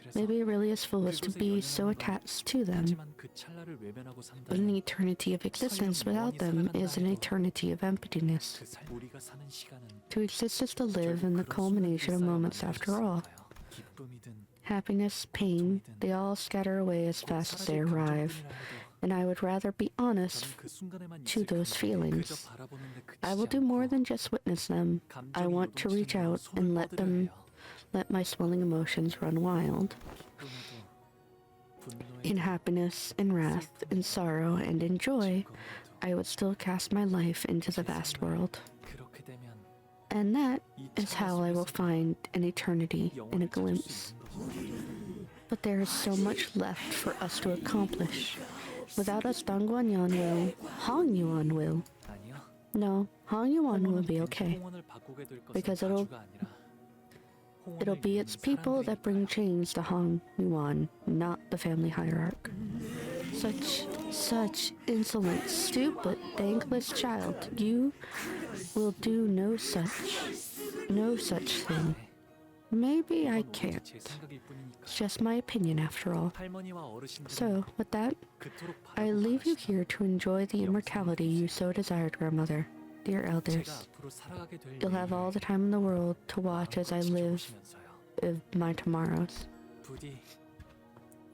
그래서 Maybe it really is foolish to be so attached to them, 하지만 그 찰나를 외면하고 but an 산다면 eternity of existence without them is an eternity of emptiness. 우리가 사는 시간은 To exist is to live in the culmination of moments after all. 기쁨이든 Happiness, pain, they all scatter away as fast as they arrive, and I would rather be honest 그 순간에만 to those 그저 feelings. 바라보는데 그치지 I will do more 않고 than just witness them. I 감정이 want to reach 요동치는 out 손을 and 뻗으려 해요. let my swelling emotions run wild. 기쁨에도 분노에도 In happiness, in wrath, in sorrow, and in joy, I would still cast my life into the vast world. 그렇게 되면 And that 이 is 찰나 how I will 속에서 find an eternity in a 영원을 찾을 수 glimpse. 있는 거죠. But there is so much left for us to accomplish. Without us, Dongguan will, Hong Yuan will. 아니요. No, Hong Yuan will 홍원은 be 괜히 okay. 홍원을 바꾸게 될 것은 Because it'll- 가주가 아니라 It'll 홍원을 be its 이루는 people that bring 사람들이니까요. change to Hong Yuan, not the family hierarch. Such insolent, stupid, thankless child. You will do no such thing. Maybe I 그건 오로지 can't. 제 생각일 뿐이니까요. It's just my opinion after all. 할머니와 어르신들은 So, with that, 그토록 I 바라고 leave you 가시던 here to enjoy the immortality you so desired, grandmother. Dear 제가 elders, 앞으로 살아가게 될 you'll have all the time in the world to watch as I live 지켜보시면서요. my tomorrows. 부디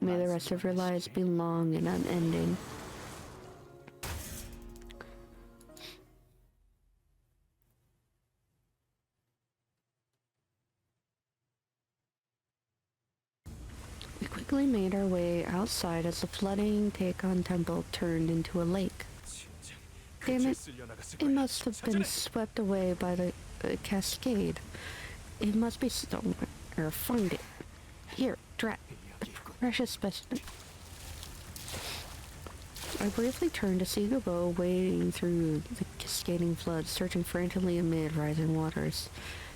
May the rest of your lives be long and unending. We quickly made our way outside as the flooding Taekon temple turned into a lake. Damn it, it must have been swept away by the cascade. It must be somewhere, or find it. Here, drat, the precious specimen. I briefly turned to see Gubo wading through the cascading floods, searching frantically amid rising waters.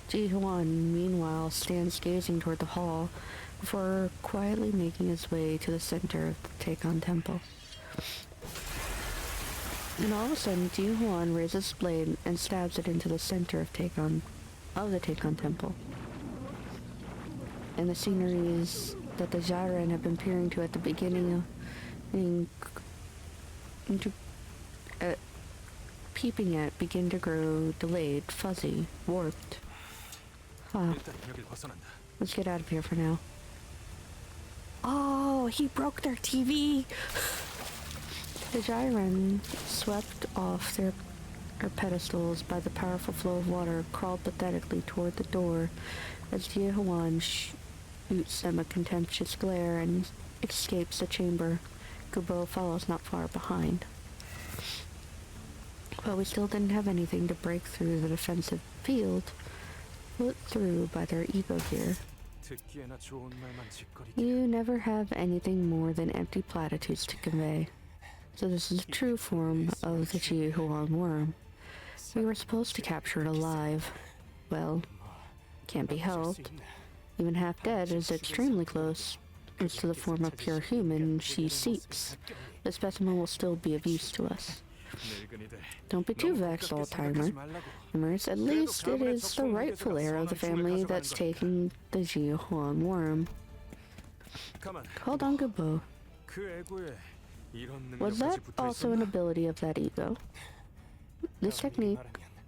Ji Huan, meanwhile, stands gazing toward the hall before quietly making his way to the center of the Taekon temple. And all of a sudden, Ji Huan raises his blade and stabs it into the center of the Taekon temple. And the sceneries that the Jairen have been peering to at the beginning peeping at begin to grow delayed, fuzzy, warped. Let's get out of here for now. Oh, he broke their TV! The Jairen, swept off their pedestals by the powerful flow of water, crawled pathetically toward the door as Yehuan shoots them a contemptuous glare and escapes the chamber. Gubo follows not far behind. But we still didn't have anything to break through the defensive field put through by their ego gear. You never have anything more than empty platitudes to convey. So this is the true form of the Ji Huang worm. We were supposed to capture it alive. Well, can't be helped. Even half dead is extremely close as to the form of pure human she seeks. The specimen will still be of use to us. Don't be too vexed, old-timer. At least it is the rightful heir of the family that's taking the Ji Huang worm. Hold on, Gubo. 이런 Was 능력까지 that 붙어 also an 있었나? ability of that ego? This technique,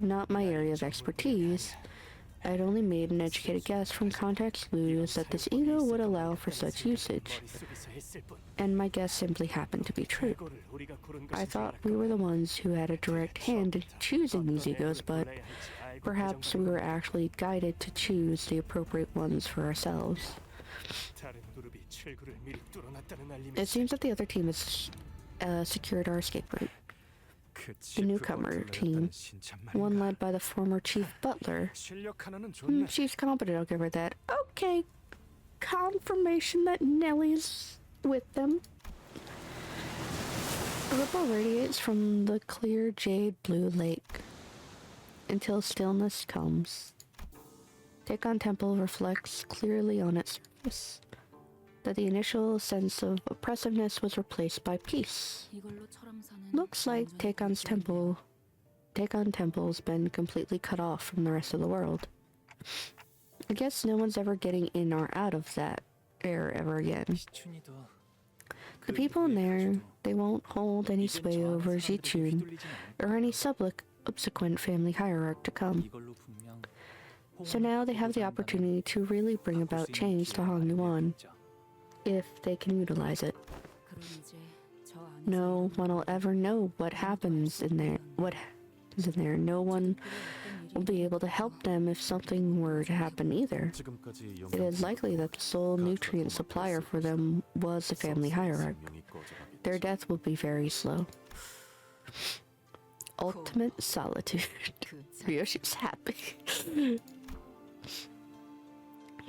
not my area of expertise, I had only made an educated guess from context clues that this ego would allow for such usage, and my guess simply happened to be true. I thought we were the ones who had a direct hand in choosing these egos, but perhaps we were actually guided to choose the appropriate ones for ourselves. It seems that the other team has secured our escape route. 그 The newcomer team, one led by the former Chief Butler. 실력 하나는 좋네. She's competent, I'll give her that. Okay, confirmation that Nellie's with them. A ripple radiates from the clear jade blue lake until stillness comes. Teikon Temple reflects clearly on its surface that the initial sense of oppressiveness was replaced by peace. 이걸로 철암산은 Looks like Teikon's Teikon Temple's been completely cut off from the rest of the world. I guess no one's ever getting in or out of that air ever again. 시춘이도 The people in there, they won't hold any sway over Jichun or any subsequent family hierarch to come. 이걸로 분명 So now they have the opportunity to really bring about change to Hong Yuan, if they can utilize it. 그럼 이제 저 안에서 No one will ever know what happens in there. What is in there? No one will be able to help them if something were to happen either. It is likely that the sole nutrient supplier for them was the family hierarch. Their death will be very slow. Ultimate solitude. Ryoshu's happy.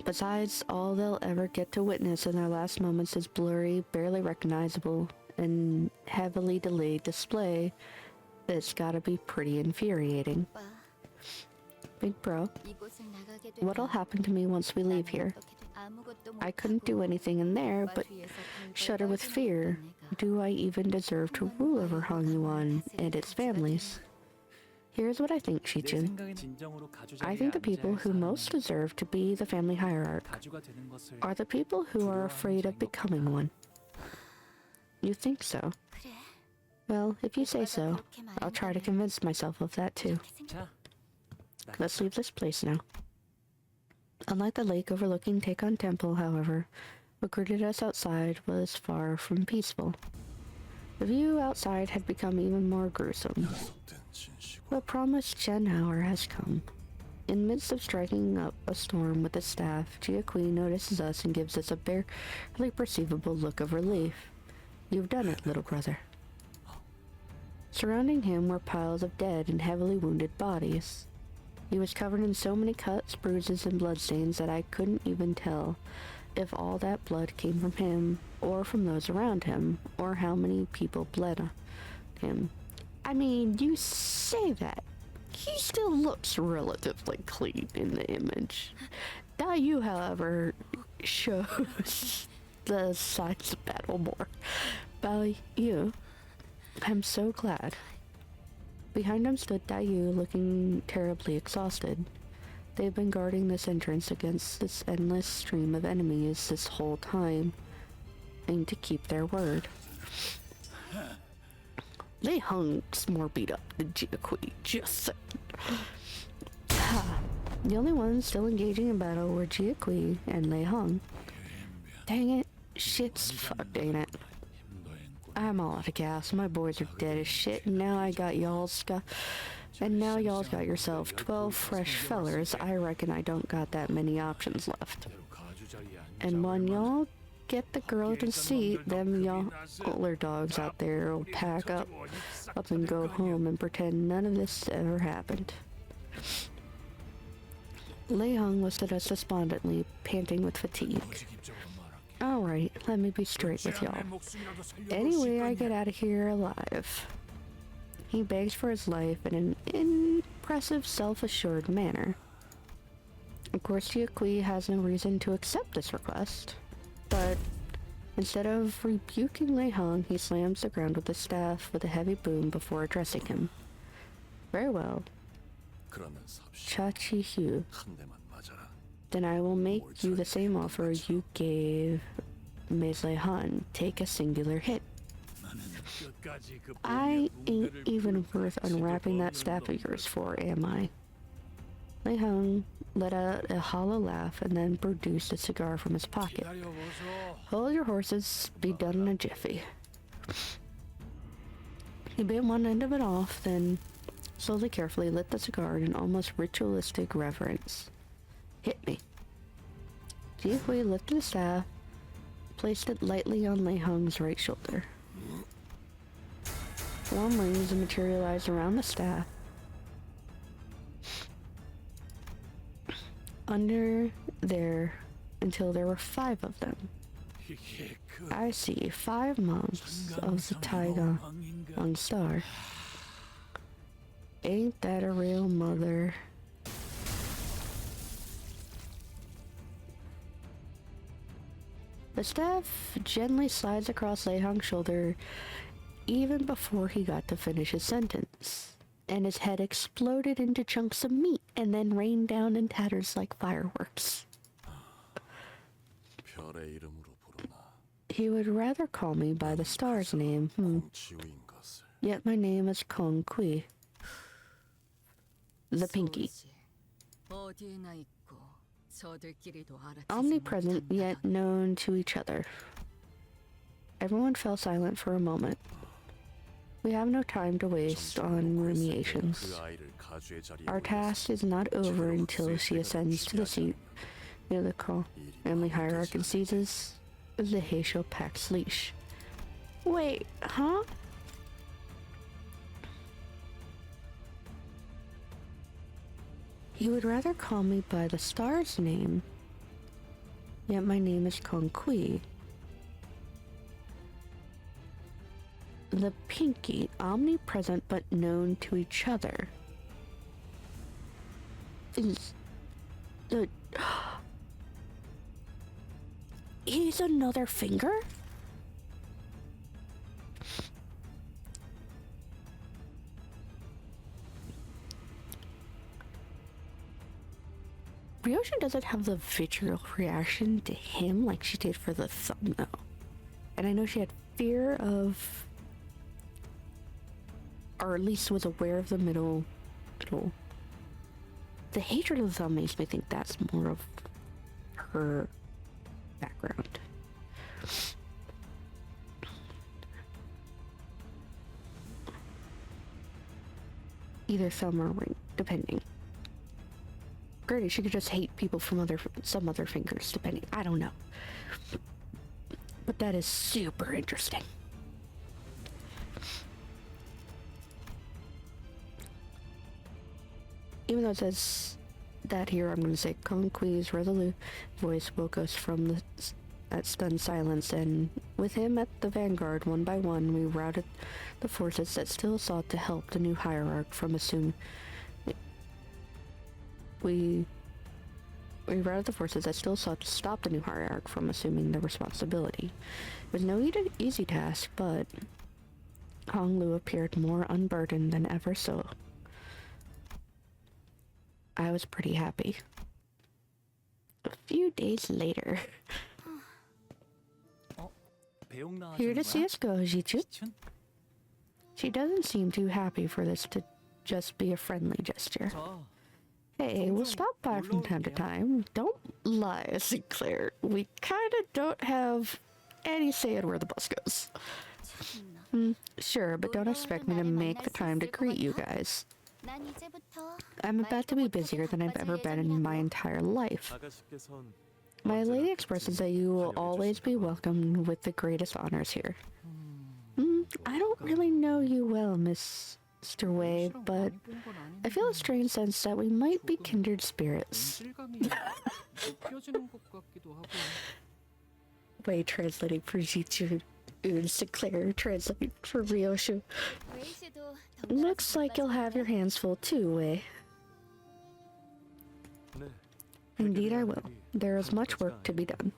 Besides, all they'll ever get to witness in their last moments is blurry, barely recognizable, and heavily delayed display. It's gotta be pretty infuriating. 오빠, Big bro, 이곳을 나가게 되면 what'll happen to me once we leave here? 아무것도 I couldn't do anything in there but shudder with fear. Do I even deserve to rule over Hong Yuan and its families? Here's what I think, 내 Shichun. 생각엔 진정으로 가주자리에 I think the people 앉아야 who 사람은 most deserve to be the family hierarch 가주가 되는 것을 are the people who are afraid of becoming one. You think so? 그래. Well, if you say so, I'll try to convince myself of that too. 자, Let's leave this place now. Unlike the lake overlooking Teikon Temple, however, what greeted us outside was far from peaceful. The view outside had become even more gruesome. The promised Chen hour has come. In midst of striking up a storm with the staff, Jiaqui notices us and gives us a barely perceivable look of relief. You've done it, little brother. Surrounding him were piles of dead and heavily wounded bodies. He was covered in so many cuts, bruises, and bloodstains that I couldn't even tell if all that blood came from him, or from those around him, or how many people bled on him. I mean, you say that. He still looks relatively clean in the image. Dayu, however, shows the signs of battle more. Dayu, I'm so glad. Behind him stood Dayu, looking terribly exhausted. They've been guarding this entrance against this endless stream of enemies this whole time, and to keep their word. Lei Hung's more beat up than Jiaqui, just saying. The only ones still engaging in battle were Jiaqui and Lei Hung. Dang it, shit's fucked, ain't it? I'm all out of gas. My boys are dead as shit, and now y'all's got yourself 12 fresh fellers. I reckon I don't got that many options left. And when y'all get the girl to seat, them y'all dogs out there will pack up and go home and pretend none of this ever happened. Lei Hung looked at us despondently, panting with fatigue. Alright, let me be straight with y'all. Any way I get out of here alive. He begs for his life in an impressive, self-assured manner. Of course, Jiaqui has no reason to accept this request, but instead of rebuking Lei Hung, he slams the ground with his staff with a heavy boom before addressing him. Very well, Chachi Hu. Then I will make you the same offer you gave Ms. Lei Han. Take a singular hit. I ain't even worth unwrapping that staff of yours for, am I? Lei Hung let out a hollow laugh and then produced a cigar from his pocket. Hold your horses, be done in a jiffy. He bit one end of it off, then slowly, carefully lit the cigar in an almost ritualistic reverence. Hit me. Ji Hui lifted the staff, placed it lightly on Lei Hung's right shoulder. Warm rings materialized around the staff. Under there until there were 5 of them. I see 5 months of the taiga on star. Ain't that a real mother? The staff gently slides across Lei Hung's shoulder even before he got to finish his sentence, and his head exploded into chunks of meat and then rained down in tatters like fireworks. He would rather call me by the star's name, Yet my name is Kong Kui, the Pinky. Omnipresent yet known to each other. Everyone fell silent for a moment. We have no time to waste on ruminations. Our task is not over until she ascends to the seat near the family hierarch and seizes the Heisho Pack's leash. Wait, huh? He would rather call me by the star's name, yet my name is Kong Kui. The Pinky, omnipresent but known to each other. Is the... He's another finger? Ryoshu doesn't have the vitriol reaction to him like she did for the thumb, though. And I know she had fear of... or at least was aware of the middle. The hatred of the thumb makes me think that's more of her background. Either thumb or ring, depending. Granted, she could just hate people from some other fingers, depending. I don't know. But that is super interesting. Even though it says that here, I'm going to say Kong Kui's resolute voice woke us from that stunned silence, and with him at the vanguard, one by one, we routed the forces that still sought to help the new hierarch from assuming... We routed the forces that still sought to stop the new hierarch from assuming the responsibility. It was no easy task, but Hong Lu appeared more unburdened than ever, so I was pretty happy. A few days later. Here to see us go, Jichu. She doesn't seem too happy for this to just be a friendly gesture. Hey, we'll stop by from time to time. Don't lie, Sinclair. We kinda don't have any say in where the bus goes. Sure, but don't expect me to make the time to greet you guys. I'm about to be busier than I've ever been in my entire life. My lady expresses that you will always be welcomed with the greatest honors here. I don't really know you well, Mr. Wei, but I feel a strange sense that we might be kindred spirits. Wei translating for Jichu, and Sinclair translating for Ryoshu. Looks like you'll have your hands full too, Wei. Indeed I will. There is much work to be done.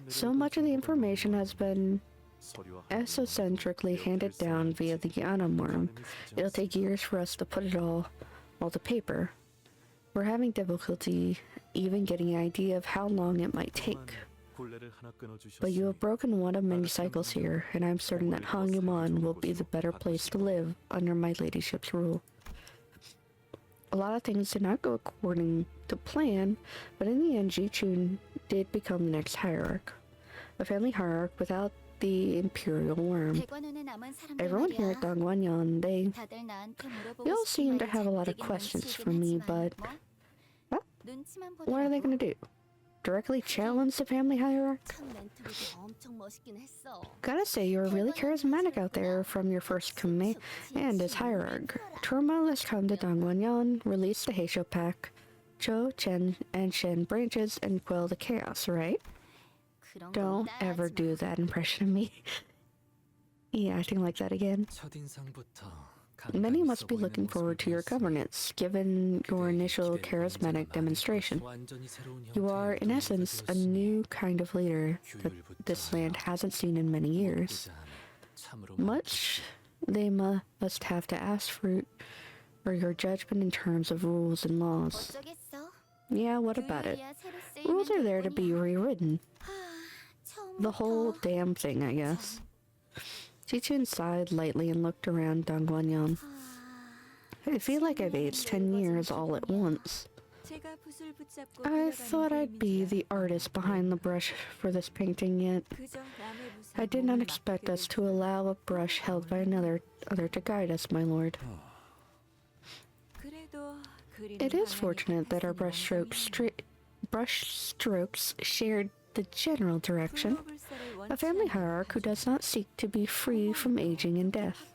So much of the information has been esocentrically handed down via the Annen worm. It'll take years for us to put it all to paper. We're having difficulty even getting an idea of how long it might take. 굴레를 하나 끊어주셨으니 But you have broken one of many cycles here, and I'm certain that Hongyuman will be the better place to live under my ladyship's rule. A lot of things did not go according to plan, but in the end, Ji-chun did become the next hierarch. A family hierarch without the imperial worm. 대관원에 남은 Everyone here at 사람들 말이야. Dongwanyan, they 다들 나한테 물어보고 all 싶은 seem to 말이 have a lot of 잔뜩 있는 questions 시긴 for me, 하지만 but 뭐? 눈치만 what are they 보더라도. gonna do? Directly challenge the family hierarch? 참 멘트도 엄청 멋있긴 했어. Gotta say, you were really charismatic out there from your first command as hierarch. Turmoil has come to Dongwanyan, release the Heisho pack, Cho, Chen, and Shen branches, and quell the chaos, right? 그런 건 Don't ever 따라하지 do 마. that impression of me. Acting like that again. 첫인상부터 Many must be looking forward to your governance, given your initial charismatic demonstration. You are, in essence, a new kind of leader that this land hasn't seen in many years. Much they must have to ask for your judgment in terms of rules and laws. 어쩌겠어? Yeah, what about it? 교율이야 새로 쓰이는 Rules are there to be 덕분이야. rewritten. The whole 처음부터. damn thing, I guess. Ji-chun sighed lightly and looked around Dongwanyan. I feel like I've aged 10 years all at once. I thought I'd be the artist behind the brush for this painting, yet I did not expect us to allow a brush held by another to guide us, my lord. It is fortunate that our brush strokes shared the general direction. A family hierarch who does not seek to be free from aging and death.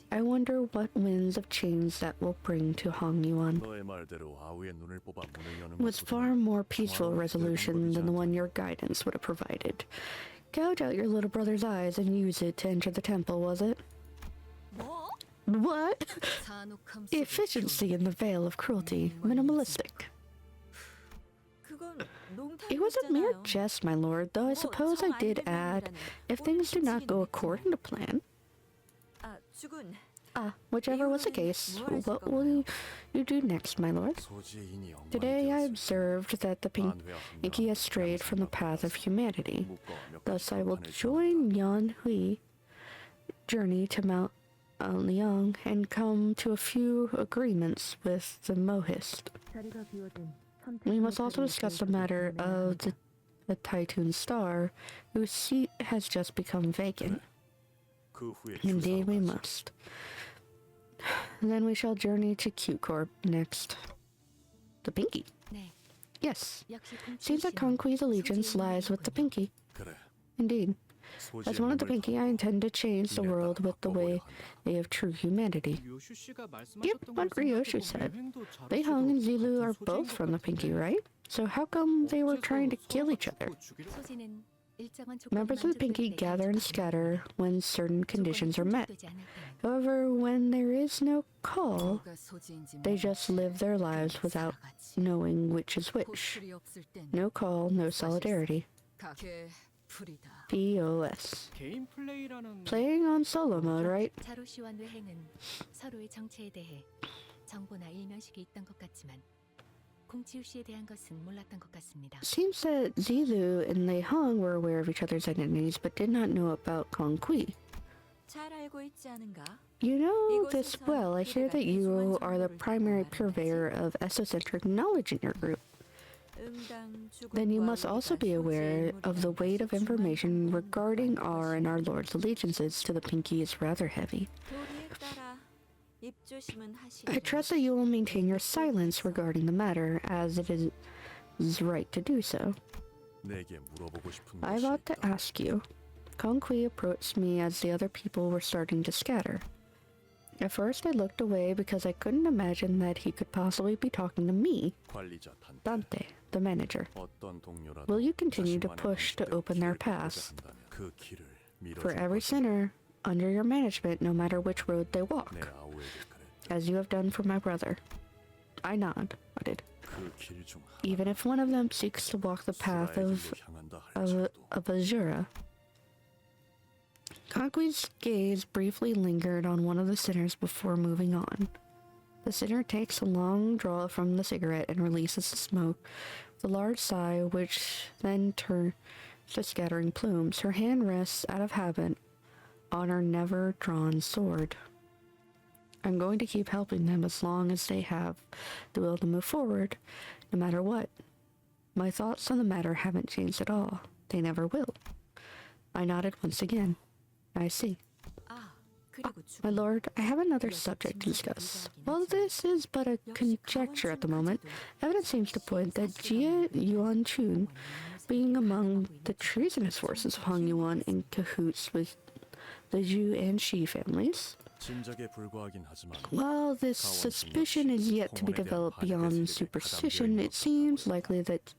I wonder what winds of change that will bring to Hongyuan. 너의 말대로 아우의 눈을 뽑아 문을 여는 Was far more peaceful resolution than the one your guidance would have provided. Gouge out your little brother's eyes and use it to enter the temple, was it? What? Efficiency in the veil of cruelty. Minimalistic. It was a mere jest, my lord, though I suppose I did add, if things do not go according to plan. Whichever was the case, what will you do next, my lord? 소지의 인이 엉망이 Today I 되었으니 observed that the pinky has strayed from the path of humanity. Thus I will join Yan Hui journey to Mount Liang and come to a few agreements with the Mohist. We must also discuss the matter of the Taitun star, whose seat has just become vacant. 그 후에 Indeed, we 주사로 가지. must. Then we shall journey to Q-Corp next. The Pinky? 네. Yes. 역시 Seems that Conquee's allegiance lies with the Pinky. 그래. Indeed. 소지의 As one of the 눈을 Pinky, I intend to change the world with the way of true humanity. Yep, what Ryoshu said. Lei Hong and Zilu are both from the Pinky, right? So how come they were trying to kill each other? 소진은 일정한 조건이 Members of the Pinky 만족될 때 gather and 간접하고 scatter when certain conditions are met. 조건이 충족되지 않을 때는 However, when there is no call, 누가 소지인지 they just live their lives without 살아가지. knowing which is which. 고출이 없을 땐 No call, no solidarity. 각의 풀이다. POS. 개인 플레이라는 Playing on solo mode, right? 자로 씨와 뇌행은 서로의 정체에 대해 정보나 일면식이 있던 것 같지만 공치우 씨에 대한 것은 몰랐던 것 같습니다. Seems that Zilu and Lei Hong were aware of each other's identities but did not know about Kong Kui. 잘 알고 있지 않은가? You know this well. I hear that you are the primary purveyor of esocentric knowledge in your group. Then you must also be aware of the weight of information regarding our and our Lord's allegiances to the Pinky is rather heavy. I trust that you will maintain your silence regarding the matter, as it is right to do so. 내게 물어보고 싶은 I 것이 ought to 있다. ask you. Kong Kui approached me as the other people were starting to scatter. At first I looked away because I couldn't imagine that he could possibly be talking to me, 관리자 단체. Dante, the manager. 어떤 동료라도 Will you continue to 자신만의 push to 방식대로 open their 길을 걷고자 paths? 한다면 그 길을 밀어줄 For every 것이다. sinner under your management, no matter which road they walk, 내 아우에게 그랬다. as you have done for my brother. I nodded. 그 길 중 Even if one of them seeks to walk the path of Azura. Kakui's gaze briefly lingered on one of the sinners before moving on. The sinner takes a long draw from the cigarette and releases the smoke with a large sigh, which then the scattering plumes. Her hand rests out of habit on her never-drawn sword. I'm going to keep helping them as long as they have the will to move forward, no matter what. My thoughts on the matter haven't changed at all. They never will. I nodded once again. I see. 아, 그리고 My 죽음. lord, I have another subject to discuss. While this is but a conjecture at the moment, evidence seems to point that Jia Yuan-chun, being among the treasonous forces of Hong Yuan in cahoots with the Zhu and Shi families. 짐작에 불과하긴 하지만 While this suspicion is yet to be developed beyond superstition, it seems likely that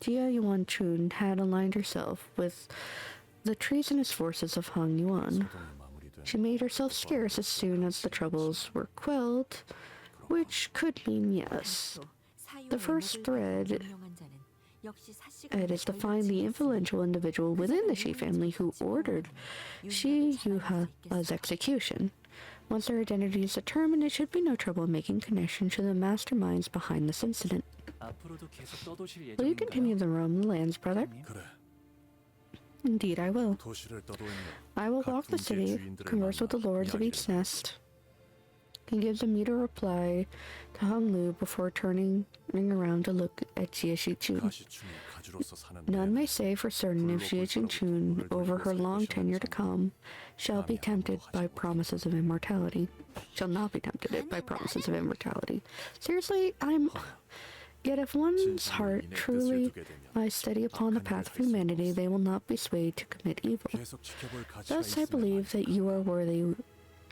Jia Yuan-chun had aligned herself with the treasonous forces of Hong Yuan. 소동이 마무리돼 She made herself scarce as soon as the troubles were quelled, which could mean yes. The first thread it is to find the influential individual within the Shi family who ordered Shi Yuha's execution. Once their identity is determined, it should be no trouble making connection to the masterminds behind this incident. 앞으로도 계속 떠도실 Will you continue 예정인가요? to roam the lands, brother? 그래 Indeed, I will. 도시를 떠도있는 I will walk the city, converse with the lords of each nest. He gives a mute reply to Hong Lu before turning around to look at Jia Shi-chun. 가시춤이 가주로서 사는 None may say for certain if Jia Shi-chun, over her long tenure to come, shall be tempted by promises of immortality. Shall not be tempted by promises of immortality. Seriously, Yet if one's heart truly lies steady upon the path of humanity, they will not be swayed to commit evil. 계속 지켜볼 가치가 Thus I 있음을 believe that you are worthy of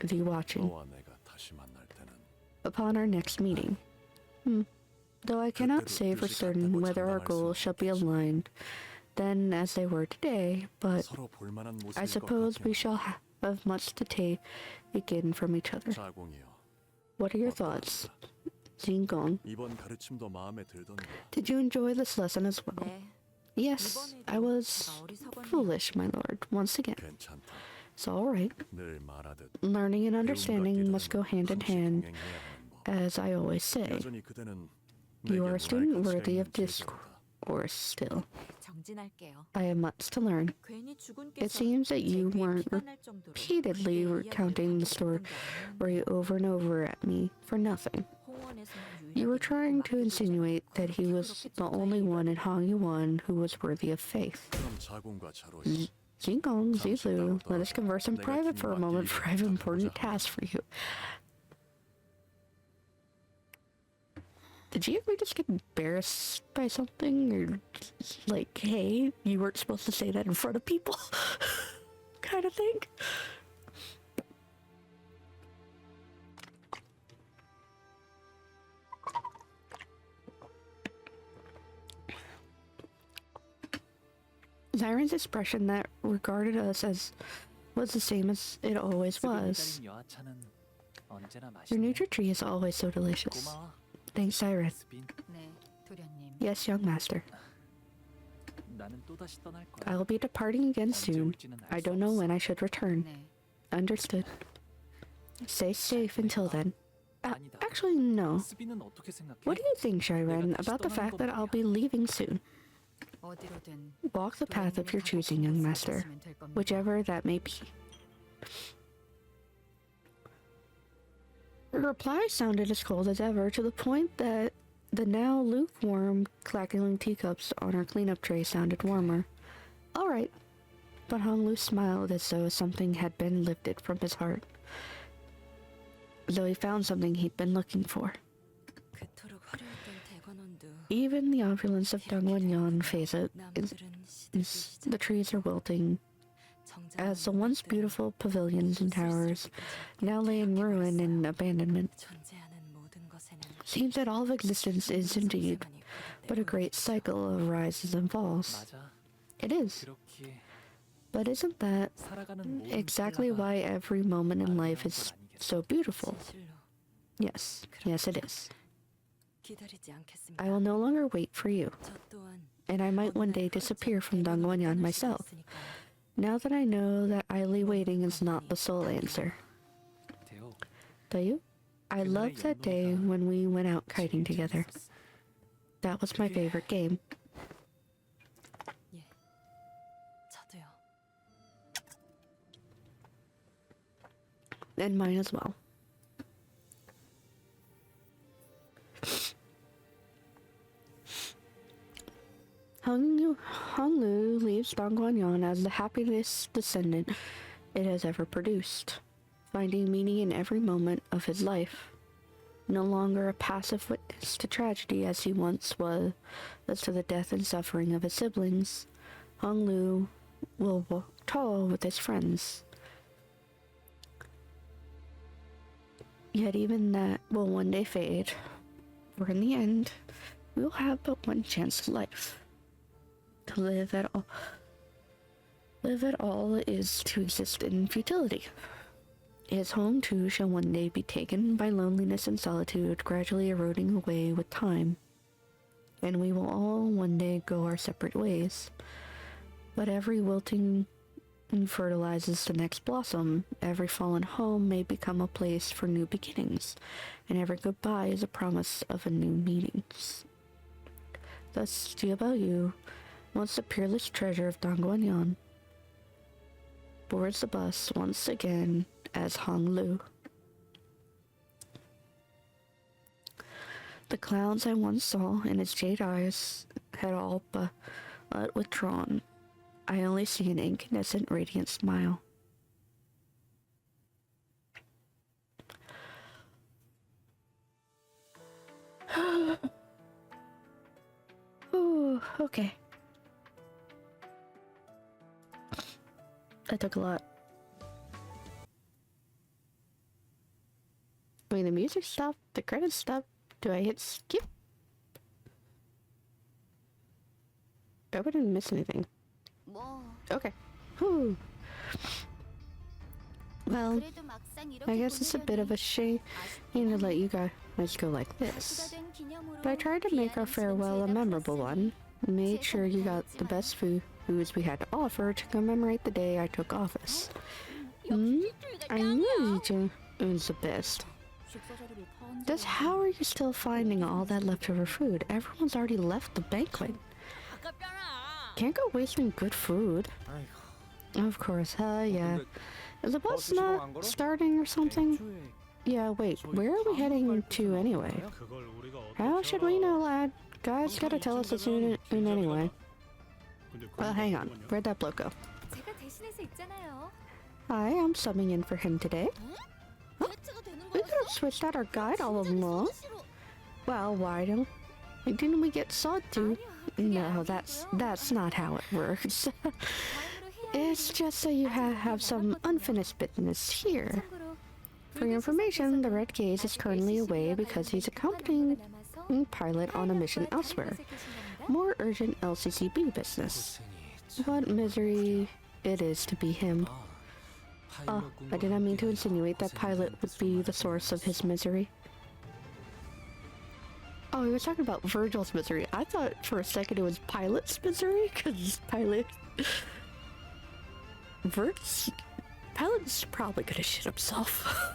the watching 너와 내가 다시 만날 때는 upon our next meeting. Though I cannot say for certain whether our goals shall be aligned then as they were today, but 서로 볼만한 모습일 I 것 suppose we 같으니 shall have much to take in from each other. 자공이여 What are your thoughts? Jingong, 이번 가르침도 마음에 들던가 did you enjoy this lesson as well? 네. Yes, I was foolish, my lord, once again. 괜찮다 It's all right. 늘 말하듯 Learning and 배움과 understanding 깨달음은 must go hand in 항상 hand, 동행해야 하는 법 as I always say. 여전히 그대는 You 내게 are a 문화의 student 가치가 worthy 있는 of discourse 제자로다. still. 정진할게요. I have much to learn. 괜히 It 주군께서 seems that you 제 귀에 weren't 피가 날 정도로 repeatedly 그의 recounting the 이야기를 story 반복했던 게 over and over at me for nothing. 아니에요. 홍원에서 You were 유일하게 trying to 믿고 insinuate 맡기고 that he 그렇게 was 그렇게 the 정말 only one in 이랬다. Hong Yuan who was worthy of faith. 그럼 자공과 자로이 Jingong, Zilu, let us converse in private for a moment, for I have an important task for you. Did you ever just get embarrassed by something? Or, like, hey, you weren't supposed to say that in front of people? Kind of thing? Zyron's expression that regarded us as was the same as it always was. 기다린 여하차는 언제나 Your 맛있네. nature tree is always so delicious. 고마워. Thanks, Zyron. 스빈, 네, 도련님. Yes, young master. 나는 또다시 떠날 거야. I will be departing again 언제 soon. 올지는 알 I 수 don't know 없어. when I should return. 네. Understood. Stay safe until then. 아니다. Actually, no. 스빈은 어떻게 생각해? What do you think, Shyren, about the fact that I'll be leaving soon? 어디로든 Walk the path of your choosing, young master, whichever that may be. Her reply sounded as cold as ever, to the point that the now lukewarm, clacking teacups on her cleanup tray sounded warmer. All right. But Hong Lu smiled as though something had been lifted from his heart. Though he found something he'd been looking for. 그토록 화려했던 대관원도 Even the opulence of Dongwon-yeon faded. 남들은 The trees are wilting, as the once beautiful pavilions and towers now lay in ruin and abandonment. 존재하는 모든 것에는 Seems that all of existence is indeed but a great cycle of rises and falls. 맞아. It is. 그렇게 But isn't that 살아가는 모든 exactly 찰나가 why every moment in life is 아름다운 것 아니겠어? so beautiful? 진실로 Yes. Yes, it is. 기다리지 않겠습니다. I will no longer wait for you, 저 또한 and I might one day disappear from Dongwon-yeon myself. Now that I know that idly waiting is not the sole answer. 대호, Do you? I loved that day when we went out kiting together. That was my favorite game. And mine as well. Honglu leaves Dongguanyan as the happiest descendant it has ever produced, finding meaning in every moment of his life. No longer a passive witness to tragedy as he once was to the death and suffering of his siblings, Honglu will walk tall with his friends. Yet even that will one day fade, for in the end, we will have but one chance at life. To live at all. Live at all is to exist in futility. His home too shall one day be taken by loneliness and solitude, gradually eroding away with time. And we will all one day go our separate ways. But every wilting fertilizes the next blossom, every fallen home may become a place for new beginnings, and every goodbye is a promise of a new meeting. Thus, Jiabaoyu, once the peerless treasure of Dongguanyan, boards the bus once again as Honglu. The clouds I once saw in his jade eyes had all but withdrawn. I only see an incandescent radiant smile. Oh, okay. That took a lot. Wait, the music stopped? The credits stopped? Do I hit skip? I hope I didn't miss anything. Okay. Whew. Well, I guess it's a bit of a shame to let you guys go like this. But I tried to make our farewell a memorable one. Made sure you got the best foods we had to offer to commemorate the day I took office. I knew you was the best. Just how are you still finding all that leftover food? Everyone's already left the banquet. Can't go wasting good food. Of course, yeah. Is the bus not starting or something? Yeah, wait, where are we heading to anyway? How should we know, lad? Guys gotta tell us as soon anyway. Well, hang on. Where'd that bloke go? Hi, I'm subbing in for him today. Huh? We could have switched out our guide all along. Well, why didn't we get Sawtooth? No, that's not how it works. It's just so you have some unfinished business here. For your information, the Red Gaze is currently away because he's accompanying pilot on a mission elsewhere. More urgent LCCB business. What misery it is to be him. Oh, I did not mean to insinuate that Pilot would be the source of his misery. Oh, he was talking about Virgil's misery. I thought for a second it was Pilot's misery, because Pilot... Pilot's probably gonna shit himself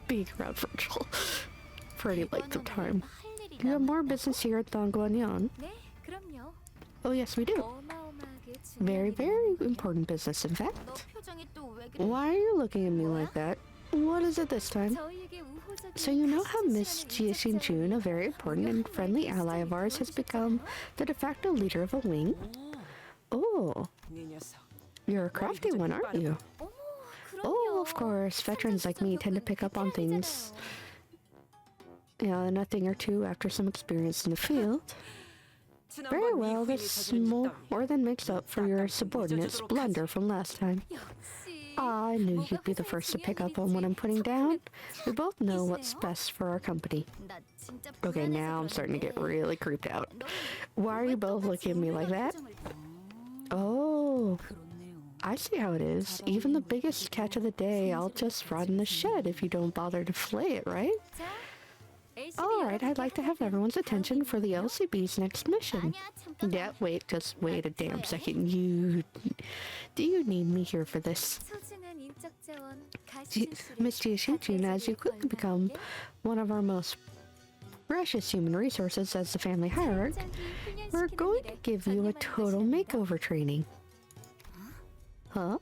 being around Virgil for any length of time. You have more business here at Dongguanyan. Oh yes, we do. Very, very important business, in fact. Why are you looking at me like that? What is it this time? So you know how Miss Jie Xin-jun, a very important and friendly ally of ours, has become the de facto leader of a wing? Oh. You're a crafty one, aren't you? Oh, of course. Veterans like me tend to pick up on things. Yeah, a thing or two after some experience in the field. Very well, this more than makes up for your subordinate's blunder from last time. I knew you'd be the first to pick up on what I'm putting down. We both know what's best for our company. Okay, now I'm starting to get really creeped out. Why are you both looking at me like that? Oh, I see how it is. Even the biggest catch of the day, I'll just rot in the shed if you don't bother to flay it, right? Alright, I'd like to have everyone's attention for the LCB's next mission. Yeah, just wait a damn second. Do you need me here for this? Miss Jie Xin-jun, as you quickly become one of our most precious human resources as the family hierarch, we're going to give you a total makeover training. Huh?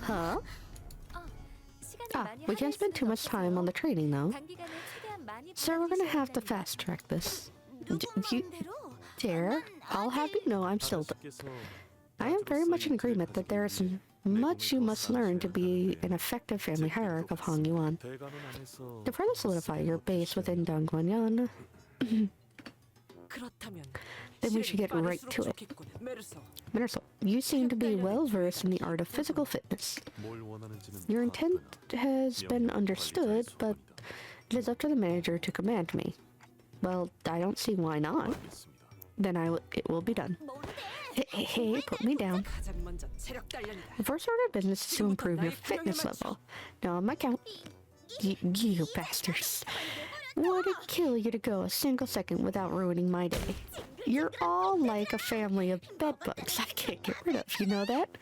Huh? We can't spend too much time on the training, though. So we're gonna have to fast-track this. Dear, I'll have you know I'm still... I am very much in agreement that there is much you must learn to be an effective family hierarch of Hong Yuan. To further solidify your base within Dongguanyan, then we should get right to it. Minnerso, you seem to be well versed in the art of physical fitness. Your intent has been understood, but it is up to the manager to command me. Well, I don't see why not. Then it will be done. Hey, put me down. The first order of business is to improve your fitness level. Now on my count. You bastards. Would it kill you to go a single second without ruining my day? You're all like a family of bedbugs I can't get rid of, you know that?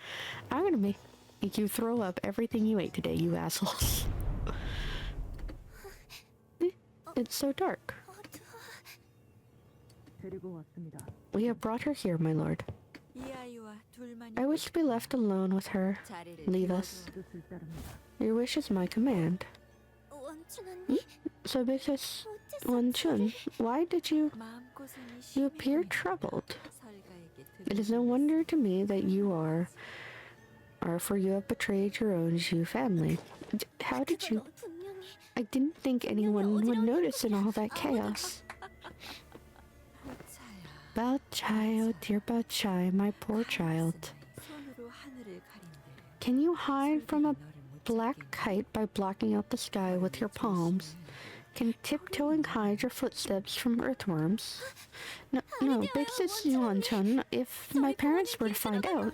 I'm gonna make you throw up everything you ate today, you assholes. It's so dark. We have brought her here, my lord. I wish to be left alone with her. Leave us. Your wish is my command. So because... Wanchun, why did you... You appear troubled. It is no wonder to me that you are for you have betrayed your own Zhu family. How did you... I didn't think anyone would notice in all that chaos. Bao Chai, oh dear Bao Chai, my poor child. Can you hide from a black kite by blocking out the sky with your palms? Can tiptoeing hide your footsteps from earthworms? No, big sis Yuan-chun, if my parents were to find out...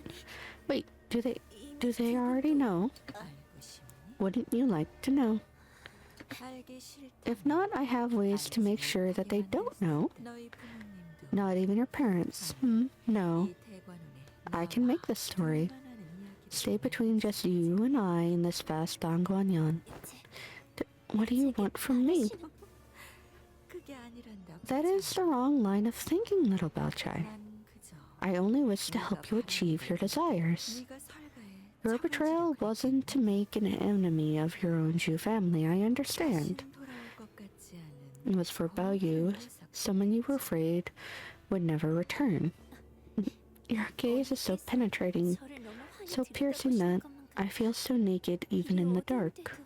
Wait, do they already know? Wouldn't you like to know? If not, I have ways to make sure that they don't know. Not even your parents. No. I can make this story. Stay between just you and I in this vast Dongguanyan. What do you want from me? That is the wrong line of thinking, little Bao Chai. I only wish to help you achieve your desires. Your betrayal wasn't to make an enemy of your own Zhu family, I understand. It was for Bao Yu, someone you were afraid would never return. Your gaze is so penetrating, so piercing that I feel so naked even in the dark.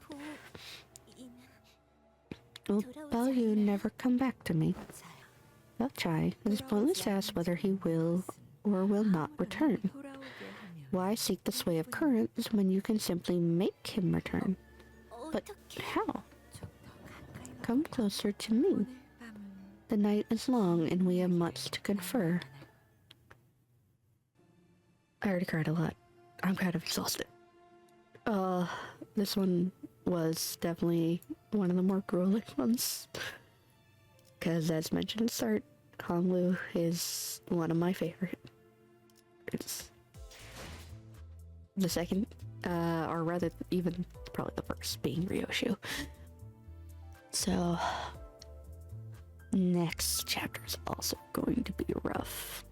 Will Bao Yu never come back to me? Bao Chai, it is pointless to ask whether he will or will not return. Why seek the sway of currents when you can simply make him return? But how? Come closer to me. The night is long and we have much to confer. I already cried a lot. I'm kind of exhausted. This one was definitely one of the more grueling ones. Because as mentioned at the start, Honglu is one of my favorite. It's the second, or rather even probably the first being Ryoshu. So, next chapter is also going to be rough.